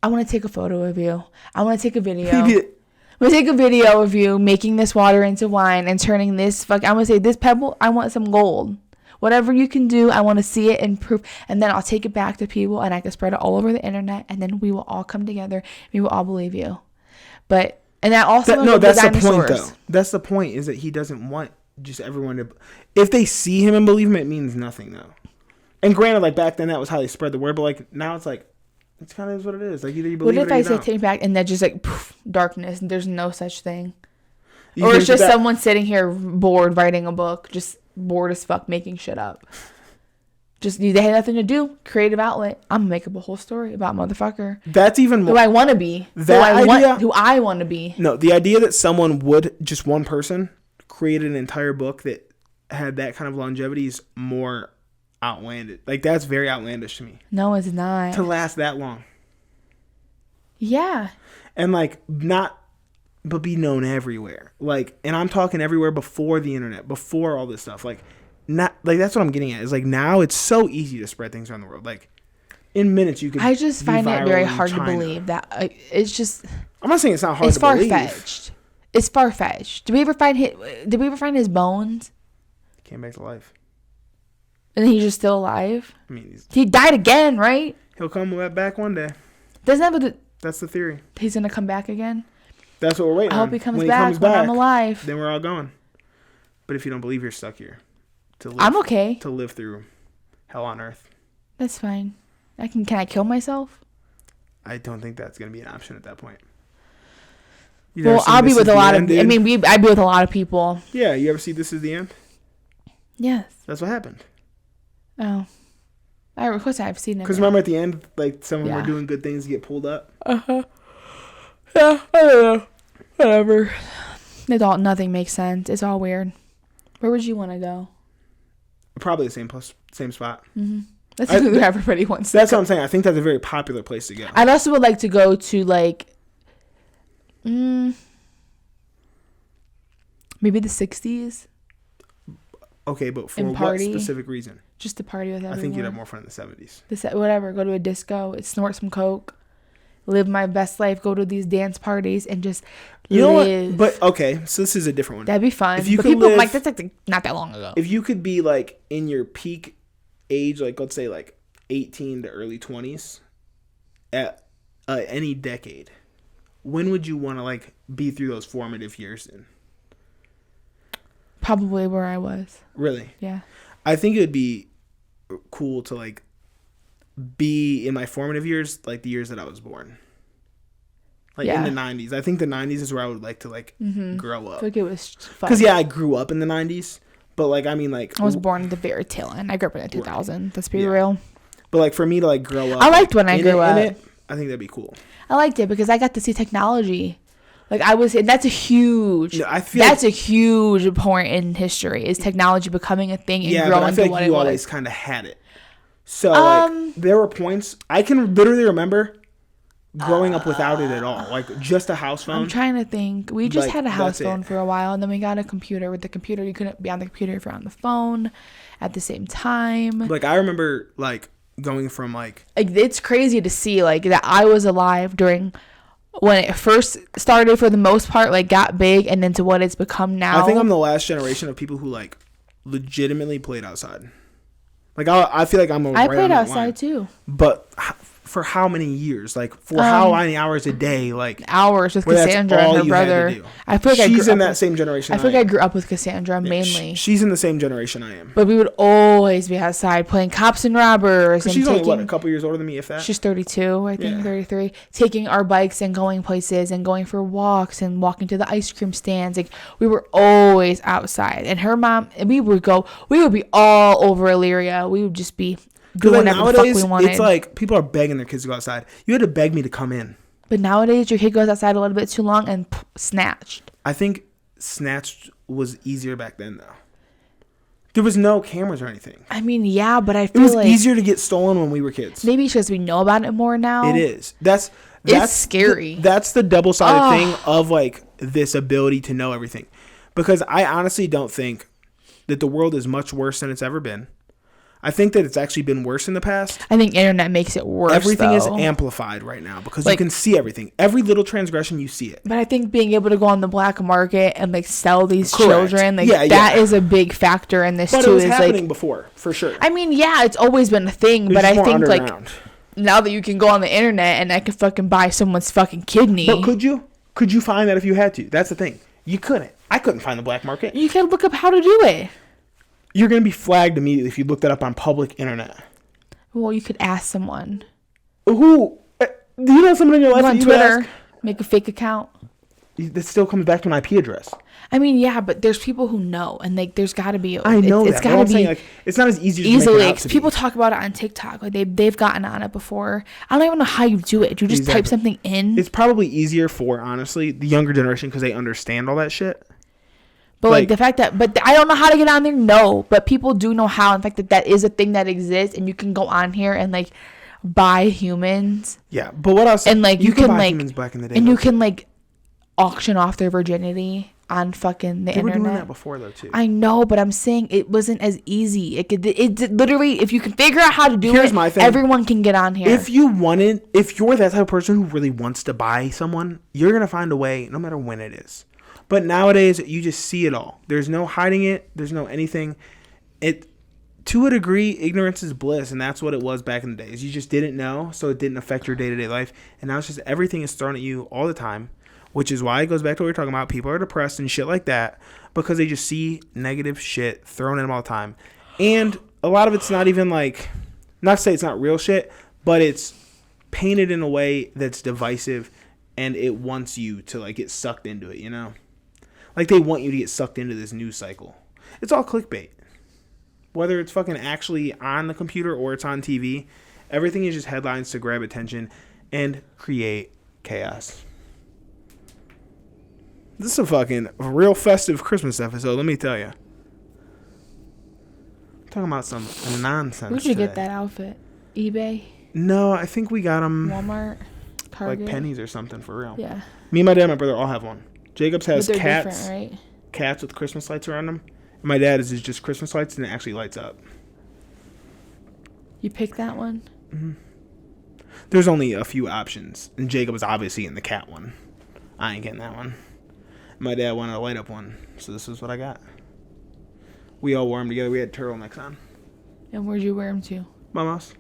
I want to take a photo of you. I want to take a video. I'm going to take a video of you making this water into wine and turning this... I'm going to say, this pebble, I want some gold. Whatever you can do, I want to see it and proof. And then I'll take it back to people, and I can spread it all over the internet. And then we will all come together. We will all believe you. But... And that also... that's the point, though. That's the point, is that he doesn't want... just everyone to... If they see him and believe him, it means nothing, though. And granted, like, back then, that was how they spread the word. But, like, now it's like... It's kind of what it is. Like, either you believe it or you don't. What if I say take back and then just, like, poof, darkness, and there's no such thing? Or it's just someone sitting here bored writing a book. Just bored as fuck making shit up. Just, they had nothing to do. Creative outlet. I'm going to make up a whole story about motherfucker. That's even more... Who I want to be. Who I want to be. No, the idea that someone would... Just one person... created an entire book that had that kind of longevity is more outlandish. Like, that's very outlandish to me. No, it's not. To last that long. Yeah. And, like, not... But be known everywhere. Like, and I'm talking everywhere before the internet, before all this stuff. Like, not... Like, that's what I'm getting at. Is, like, now it's so easy to spread things around the world. Like, in minutes you can... I just find it very hard to believe that... it's just... I'm not saying it's not hard to believe. It's far-fetched. It's far-fetched. Did we ever find his bones? He came back to life. And he's just still alive? I mean, he died again, right? He'll come back one day. That's the theory. He's going to come back again? That's what we're waiting on. I hope he comes back when I'm alive. Then we're all going. But if you don't believe, you're stuck here. I'm okay. To live through hell on earth. That's fine. Can I kill myself? I don't think that's going to be an option at that point. Well, I'll be with a lot of... I mean, I'd be with a lot of people. Yeah, you ever see This Is the End? Yes. That's what happened. Oh. Of course I've seen it. Because remember at the end, like, some of them were doing good things to get pulled up? Uh-huh. Yeah, I don't know. Whatever. Nothing makes sense. It's all weird. Where would you want to go? Probably the same spot. Mm-hmm. That's where everybody wants to go. That's what I'm saying. I think that's a very popular place to go. I'd also would like to go to, like... maybe the 60s. Okay, but for what specific reason? Just to party with everyone. I think you'd have more fun in the 70s. Whatever. Go to a disco, snort some coke, live my best life, go to these dance parties, and just live. But, okay, so this is a different one. That'd be fun. If you could live, like, that's like not that long ago. If you could be, like, in your peak age, like, let's say, like, 18 to early 20s, at any decade, when would you want to, like, be through those formative years in? Probably where I was. Really? Yeah. I think it would be cool to, like, be in my formative years, like, the years that I was born. Like, in the 90s. I think the 90s is where I would like to, like, grow up. I feel like it was fun. Because, I grew up in the 90s. But, like, I mean, like... I was born at the very tail end. I grew up in the 2000s. Right. Let's be real. But, like, for me to, like, grow up... I liked when I grew up. I think that'd be cool. I liked it because I got to see technology. Like, that's a huge... a huge point in history, is technology becoming a thing and growing to what it was. Yeah, but I feel like you always kind of had it. So, like, there were points... I can literally remember growing up without it at all. Like, just a house phone. I'm trying to think. We just had a house phone for a while, and then we got a computer. With the computer, you couldn't be on the computer if you're on the phone at the same time. Like, I remember, like, going from, like... It's crazy to see, like, that I was alive during... when it first started, for the most part, like, got big, and then to what it's become now. I think I'm the last generation of people who, like, legitimately played outside. Like, I feel like I'm a... I played outside, too. But... for how many years? Like, for how many hours a day? Like, hours with Cassandra and her brother. I feel like she's in that same generation. I feel like I grew up with Cassandra mainly. She's in the same generation I am. But we would always be outside playing cops and robbers. And she's only, what, a couple years older than me, if that? She's 32, I think, 33. Taking our bikes and going places and going for walks and walking to the ice cream stands. Like, we were always outside. And her mom, and we would be all over Illyria. We would just be... doing whatever the fuck we wanted. It's like people are begging their kids to go outside. You had to beg me to come in. But nowadays, your kid goes outside a little bit too long and snatched. I think snatched was easier back then, though. There was no cameras or anything. I mean, yeah, but I feel like... it was easier to get stolen when we were kids. Maybe it's because we know about it more now. It is. That's scary. That's the double-sided thing of, like, this ability to know everything. Because I honestly don't think that the world is much worse than it's ever been. I think that it's actually been worse in the past. I think internet makes it worse. Everything is amplified right now because, like, you can see everything. Every little transgression, you see it. But I think being able to go on the black market and, like, sell these children, like, that is a big factor in this, too. But it was happening before, for sure. I mean, yeah, it's always been a thing, but I think, like, now that you can go on the internet and I can fucking buy someone's fucking kidney. But could you? Could you find that if you had to? That's the thing. You couldn't. I couldn't find the black market. You can look up how to do it. You're going to be flagged immediately if you look that up on public internet. Well, you could ask someone. Who? Do you know someone in your life on Twitter? Make a fake account. This still comes back to an IP address. I mean, yeah, but there's people who know, and, like, there's got to be. I know it's got to be. Saying, like, it's not as easy as easily. People talk about it on TikTok. Like, they've gotten on it before. I don't even know how you do it. Do you just type something in? It's probably easier for, honestly, the younger generation because they understand all that shit. But, like, the fact that, but I don't know how to get on there. No, but people do know how. In fact, that is a thing that exists, and you can go on here and, like, buy humans. Yeah, but what else? And, like, you can buy, like, humans back in the day, and you can, like, auction off their virginity on fucking the internet. They were doing that before, though, too. I know, but I'm saying it wasn't as easy. It literally, if you can figure out how to do it, my thing. Everyone can get on here. If you're that type of person who really wants to buy someone, you're gonna find a way, no matter when it is. But nowadays, you just see it all. There's no hiding it. There's no anything. To a degree, ignorance is bliss, and that's what it was back in the days. You just didn't know, so it didn't affect your day-to-day life. And now it's just everything is thrown at you all the time, which is why it goes back to what we were talking about. People are depressed and shit like that because they just see negative shit thrown at them all the time. And a lot of it's not even like, not to say it's not real shit, but it's painted in a way that's divisive, and it wants you to, like, get sucked into it, you know? Like, they want you to get sucked into this news cycle. It's all clickbait. Whether it's fucking actually on the computer or it's on TV, everything is just headlines to grab attention and create chaos. This is a fucking real festive Christmas episode, let me tell you. I'm talking about some nonsense. Where'd you get that outfit? eBay? No, I think we got them... Walmart? Target? Like pennies or something, for real. Yeah. Me, my dad, and my brother all have one. Jacob's has cats, right? Cats with Christmas lights around them. And my dad's is just Christmas lights and it actually lights up. You picked that one? Mm-hmm. There's only a few options, and Jacob was obviously in the cat one. I ain't getting that one. My dad wanted a light up one, so this is what I got. We all wore them together. We had turtlenecks on. And where'd you wear them to? My house.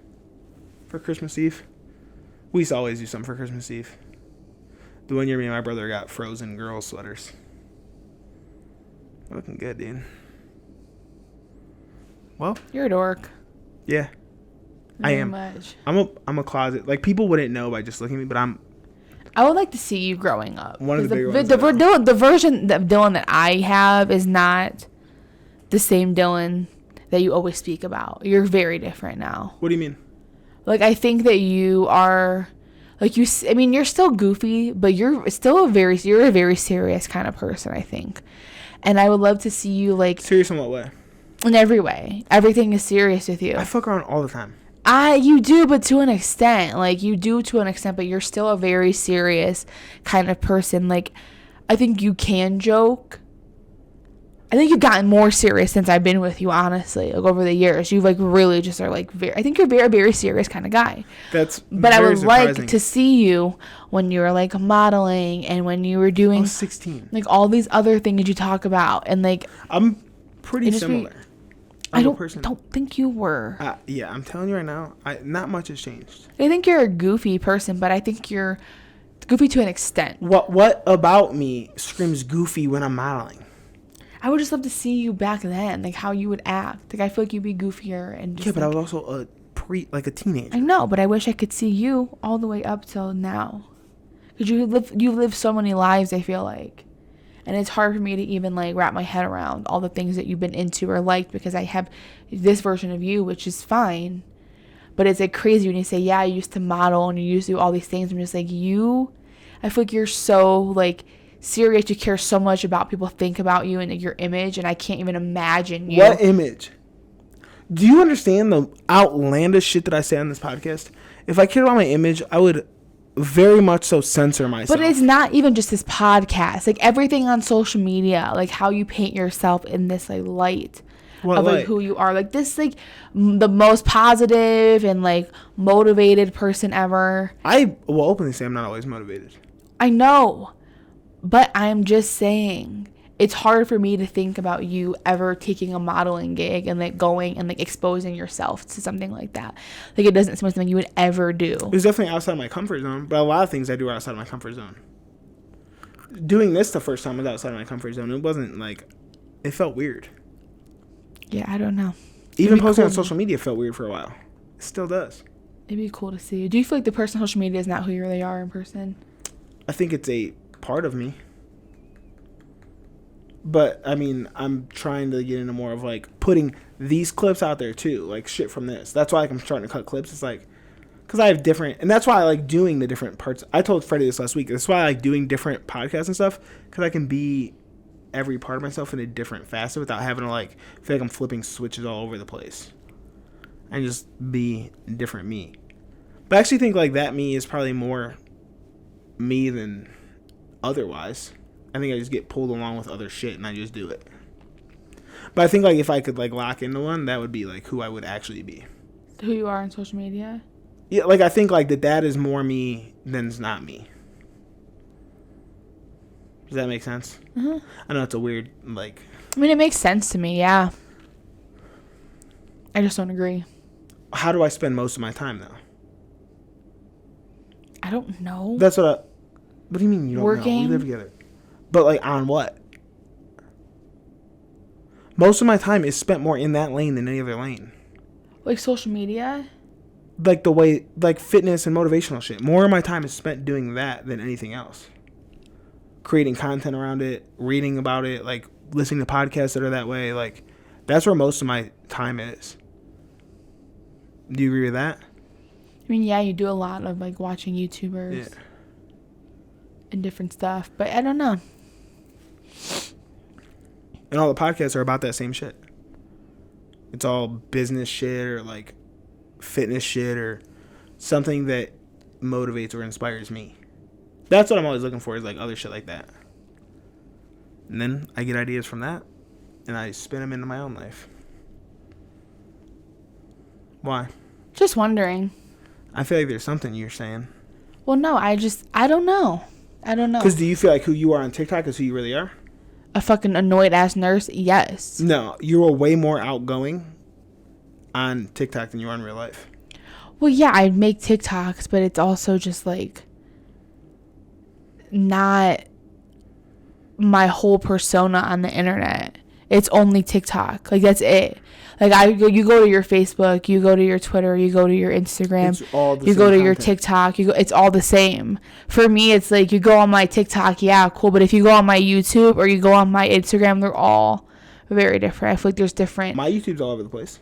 For Christmas Eve. We used to always do something for Christmas Eve. The one year me and my brother got Frozen girl sweaters. Looking good, dude. Well, you're a dork. Yeah. Very I am. Much. I'm a closet. Like, people wouldn't know by just looking at me, but I would like to see you growing up. One of the bigger ones. The version of Dylan that I have is not the same Dylan that you always speak about. You're very different now. What do you mean? Like, I think that you are... Like, I mean, you're still goofy, but you're still a very serious kind of person, I think. And I would love to see you, like... Serious in what way? In every way. Everything is serious with you. I fuck around all the time. You do, but to an extent. Like, you do to an extent, but you're still a very serious kind of person. Like, I think you can joke. I think you've gotten more serious since I've been with you, honestly. Like, over the years. You, like, really just are, like, I think you're a very, very serious kind of guy. But I would surprising. Like to see you when you were, like, modeling and when you were doing... I was 16. Like, all these other things you talk about. And, like... I'm pretty similar. I don't think you were. Yeah, I'm telling you right now, not much has changed. I think you're a goofy person, but I think you're goofy to an extent. What about me screams goofy when I'm modeling? I would just love to see you back then, like how you would act. Like I feel like you'd be goofier and just, yeah, but I was also a teenager. I know, but I wish I could see you all the way up till now, because you live so many lives. I feel like. And it's hard for me to even, like, wrap my head around all the things that you've been into or liked, because I have this version of you, which is fine. But it's, like, crazy when you say, yeah, I used to model and you used to do all these things. I'm just like, I feel like you're so, like, serious. You care so much about people think about you and your image, and I can't even imagine you. What image? Do you understand the outlandish shit that I say on this podcast? If I cared about my image, I would... very much so censor myself. But it's not even just this podcast. Like everything on social media, like how you paint yourself in this like light of like who you are. Like this like the most positive and like motivated person ever. I will openly say I'm not always motivated. I know. But I'm just saying it's hard for me to think about you ever taking a modeling gig and like going and like exposing yourself to something like that. Like it doesn't seem like something you would ever do. It was definitely outside my comfort zone, but a lot of things I do are outside of my comfort zone. Doing this the first time was outside of my comfort zone. It wasn't like, it felt weird. Yeah, I don't know. Even posting on social media felt weird for a while. It still does. It'd be cool to see you. Do you feel like the person on social media is not who you really are in person? I think it's a part of me. But, I mean, I'm trying to get into more of, like, putting these clips out there, too. Like, shit from this. That's why, like, I'm starting to cut clips. It's, like, because I have different... And that's why I like doing the different parts. I told Freddie this last week. That's why I like doing different podcasts and stuff. Because I can be every part of myself in a different facet without having to, like, feel like I'm flipping switches all over the place. And just be different me. But I actually think, like, that me is probably more me than otherwise. I think I just get pulled along with other shit and I just do it. But I think like if I could like lock into one, that would be like who I would actually be. Who you are on social media? Yeah, like I think like that is more me than it's not me. Does that make sense? Mm-hmm. I know it's a weird like... I mean, it makes sense to me, yeah. I just don't agree. How do I spend most of my time though? I don't know. That's what do you mean you don't Working? know? We live together. But, like, on what? Most of my time is spent more in that lane than any other lane. Like social media? Like, the way, like, fitness and motivational shit. More of my time is spent doing that than anything else. Creating content around it, reading about it, like, listening to podcasts that are that way. Like, that's where most of my time is. Do you agree with that? I mean, yeah, you do a lot of, like, watching YouTubers. Yeah. And different stuff. But I don't know. And all the podcasts are about that same shit. It's all business shit or like fitness shit or something that motivates or inspires me. That's what I'm always looking for is like other shit like that. And then I get ideas from that and I spin them into my own life. Why? Just wondering. I feel like there's something you're saying. Well, no, I don't know. I don't know. Because do you feel like who you are on TikTok is who you really are? A fucking annoyed ass nurse? Yes. No, you are way more outgoing on TikTok than you are in real life. Well, yeah, I make TikToks, but it's also just like not my whole persona on the internet. It's only TikTok. Like that's it. Like you go to your Facebook, you go to your Twitter, you go to your Instagram, you go to your TikTok, it's all the same. For me, it's like you go on my TikTok, yeah, cool, but if you go on my YouTube or you go on my Instagram, they're all very different. I feel like there's different. My YouTube's all over the place.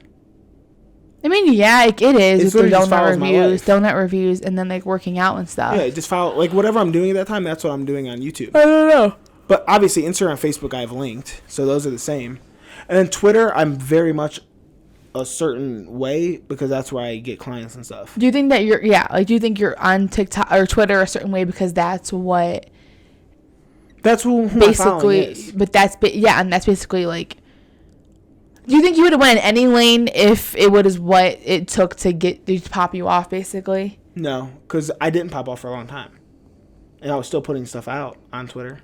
I mean, yeah, like it is. It's with the donut reviews, and then like working out and stuff. Yeah, just follow like whatever I'm doing at that time. That's what I'm doing on YouTube. I don't know. But obviously, Instagram and Facebook I have linked, so those are the same. And then Twitter, I'm very much a certain way because that's where I get clients and stuff. Do you think that do you think you're on TikTok or Twitter a certain way because that's what? That's who basically is. But that's and that's basically like. Do you think you would have went in any lane if it was what it took to pop you off, basically? No, because I didn't pop off for a long time, and I was still putting stuff out on Twitter.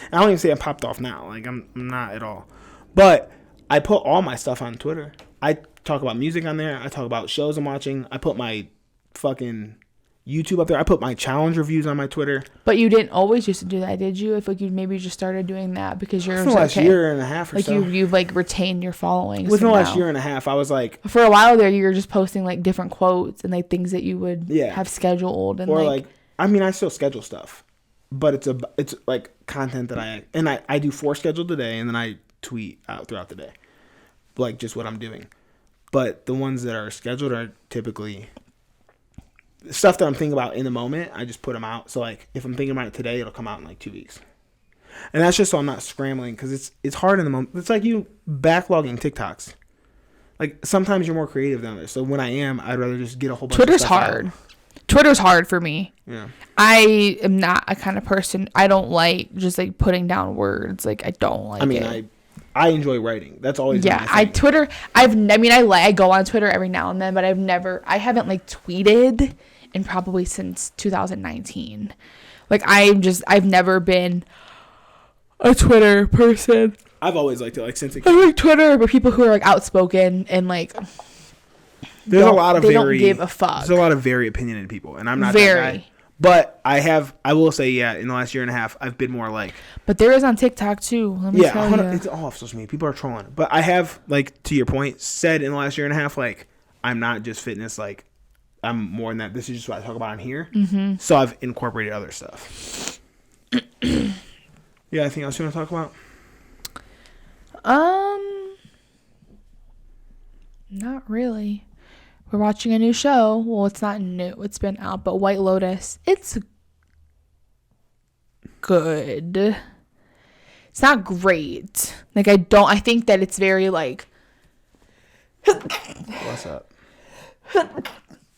And I don't even say I'm popped off now. Like I'm not at all, but I put all my stuff on Twitter. I talk about music on there. I talk about shows I'm watching. I put my fucking YouTube up there. I put my challenge reviews on my Twitter. But you didn't always used to do that, did you? If like you maybe just started doing that because you're for the last year and a half or like so. You've like retained your following. Within the last year and a half, I was like, for a while there, you were just posting like different quotes and like things that you would have scheduled and or like I mean I still schedule stuff, but it's like content that I do 4 scheduled a day and then I tweet out throughout the day, like just what I'm doing. But the ones that are scheduled are typically stuff that I'm thinking about in the moment. I just put them out. So like if I'm thinking about it today, it'll come out in like 2 weeks. And that's just so I'm not scrambling because it's hard in the moment. It's like you backlogging TikToks. Like sometimes you're more creative than others. So when I am, I'd rather just get a whole bunch of stuff hard. out. Twitter's hard for me. Yeah. I am not a kind of person. I don't like just like putting down words. Like I don't like it. I enjoy writing. That's always been my thing. I go on Twitter every now and then, but I haven't like tweeted in probably since 2019. Like I've never been a Twitter person. I've always liked it, like since it I like Twitter, but people who are like outspoken and like they don't give a fuck. There's a lot of very opinionated people, and I'm not that guy. But I will say, in the last year and a half, I've been more like. But there is on TikTok too. Let me tell you. It's all off social media. People are trolling. But I have, like, to your point, said in the last year and a half, like, I'm not just fitness. Like, I'm more than that. This is just what I talk about on here. Mm-hmm. So I've incorporated other stuff. Yeah, anything else you want to talk about? Not really. We're watching a new show. Well, it's not new. It's been out, but White Lotus. It's good. It's not great. Like I think that it's very like what's up?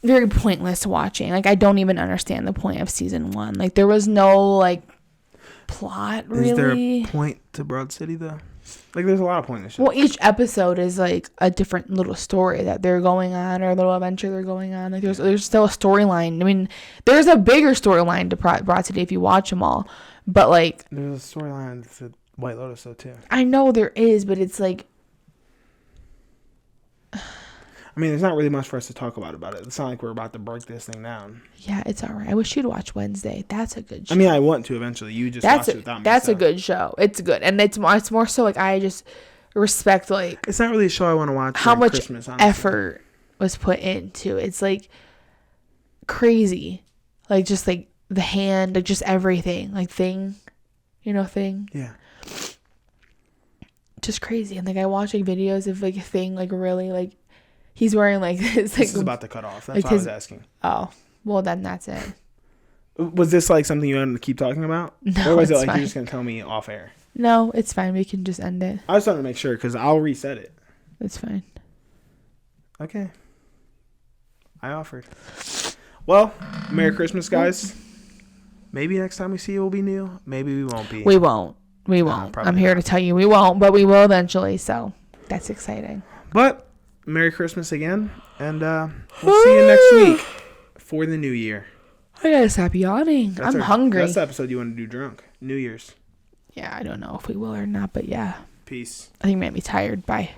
Very pointless watching. Like I don't even understand the point of season 1. Like there was no like plot really. Is there a point to Broad City though? Like there's a lot of point in this show. Well, each episode is like a different little story that they're going on or a little adventure they're going on. Like there's still a storyline. I mean, there's a bigger storyline to Broad City if you watch them all. But like there's a storyline to White Lotus though too. I know there is, but it's like I mean, there's not really much for us to talk about it. It's not like we're about to break this thing down. Yeah, it's all right. I wish you'd watch Wednesday. That's a good show. I mean, I want to eventually. You just watch it without me. That's a good show. It's good. And it's more so like I just respect like... It's not really a show I want to watch how much Christmas, honestly. Effort was put into. It's like crazy. Like just like the hand, like just everything. Like Thing. You know Thing? Yeah. Just crazy. And like I watch like videos of like Thing like really like... He's wearing like this. Like, this is about to cut off. That's what I was asking. Oh, well then that's it. Was this like something you wanted to keep talking about? No, or was it like fine. you're just gonna tell me off air? No, it's fine. We can just end it. I just wanted to make sure because I'll reset it. It's fine. Okay. I offered. Well, Merry Christmas, guys. Maybe next time we see you will be new. Maybe we won't be. We won't. I'm here to tell you we won't, but we will eventually. So that's exciting. But. Merry Christmas again, and we'll see you next week for the new year. I gotta stop yawning. I'm hungry. That's the episode you want to do drunk. New Year's. Yeah, I don't know if we will or not, but yeah. Peace. I think we might be tired. Bye.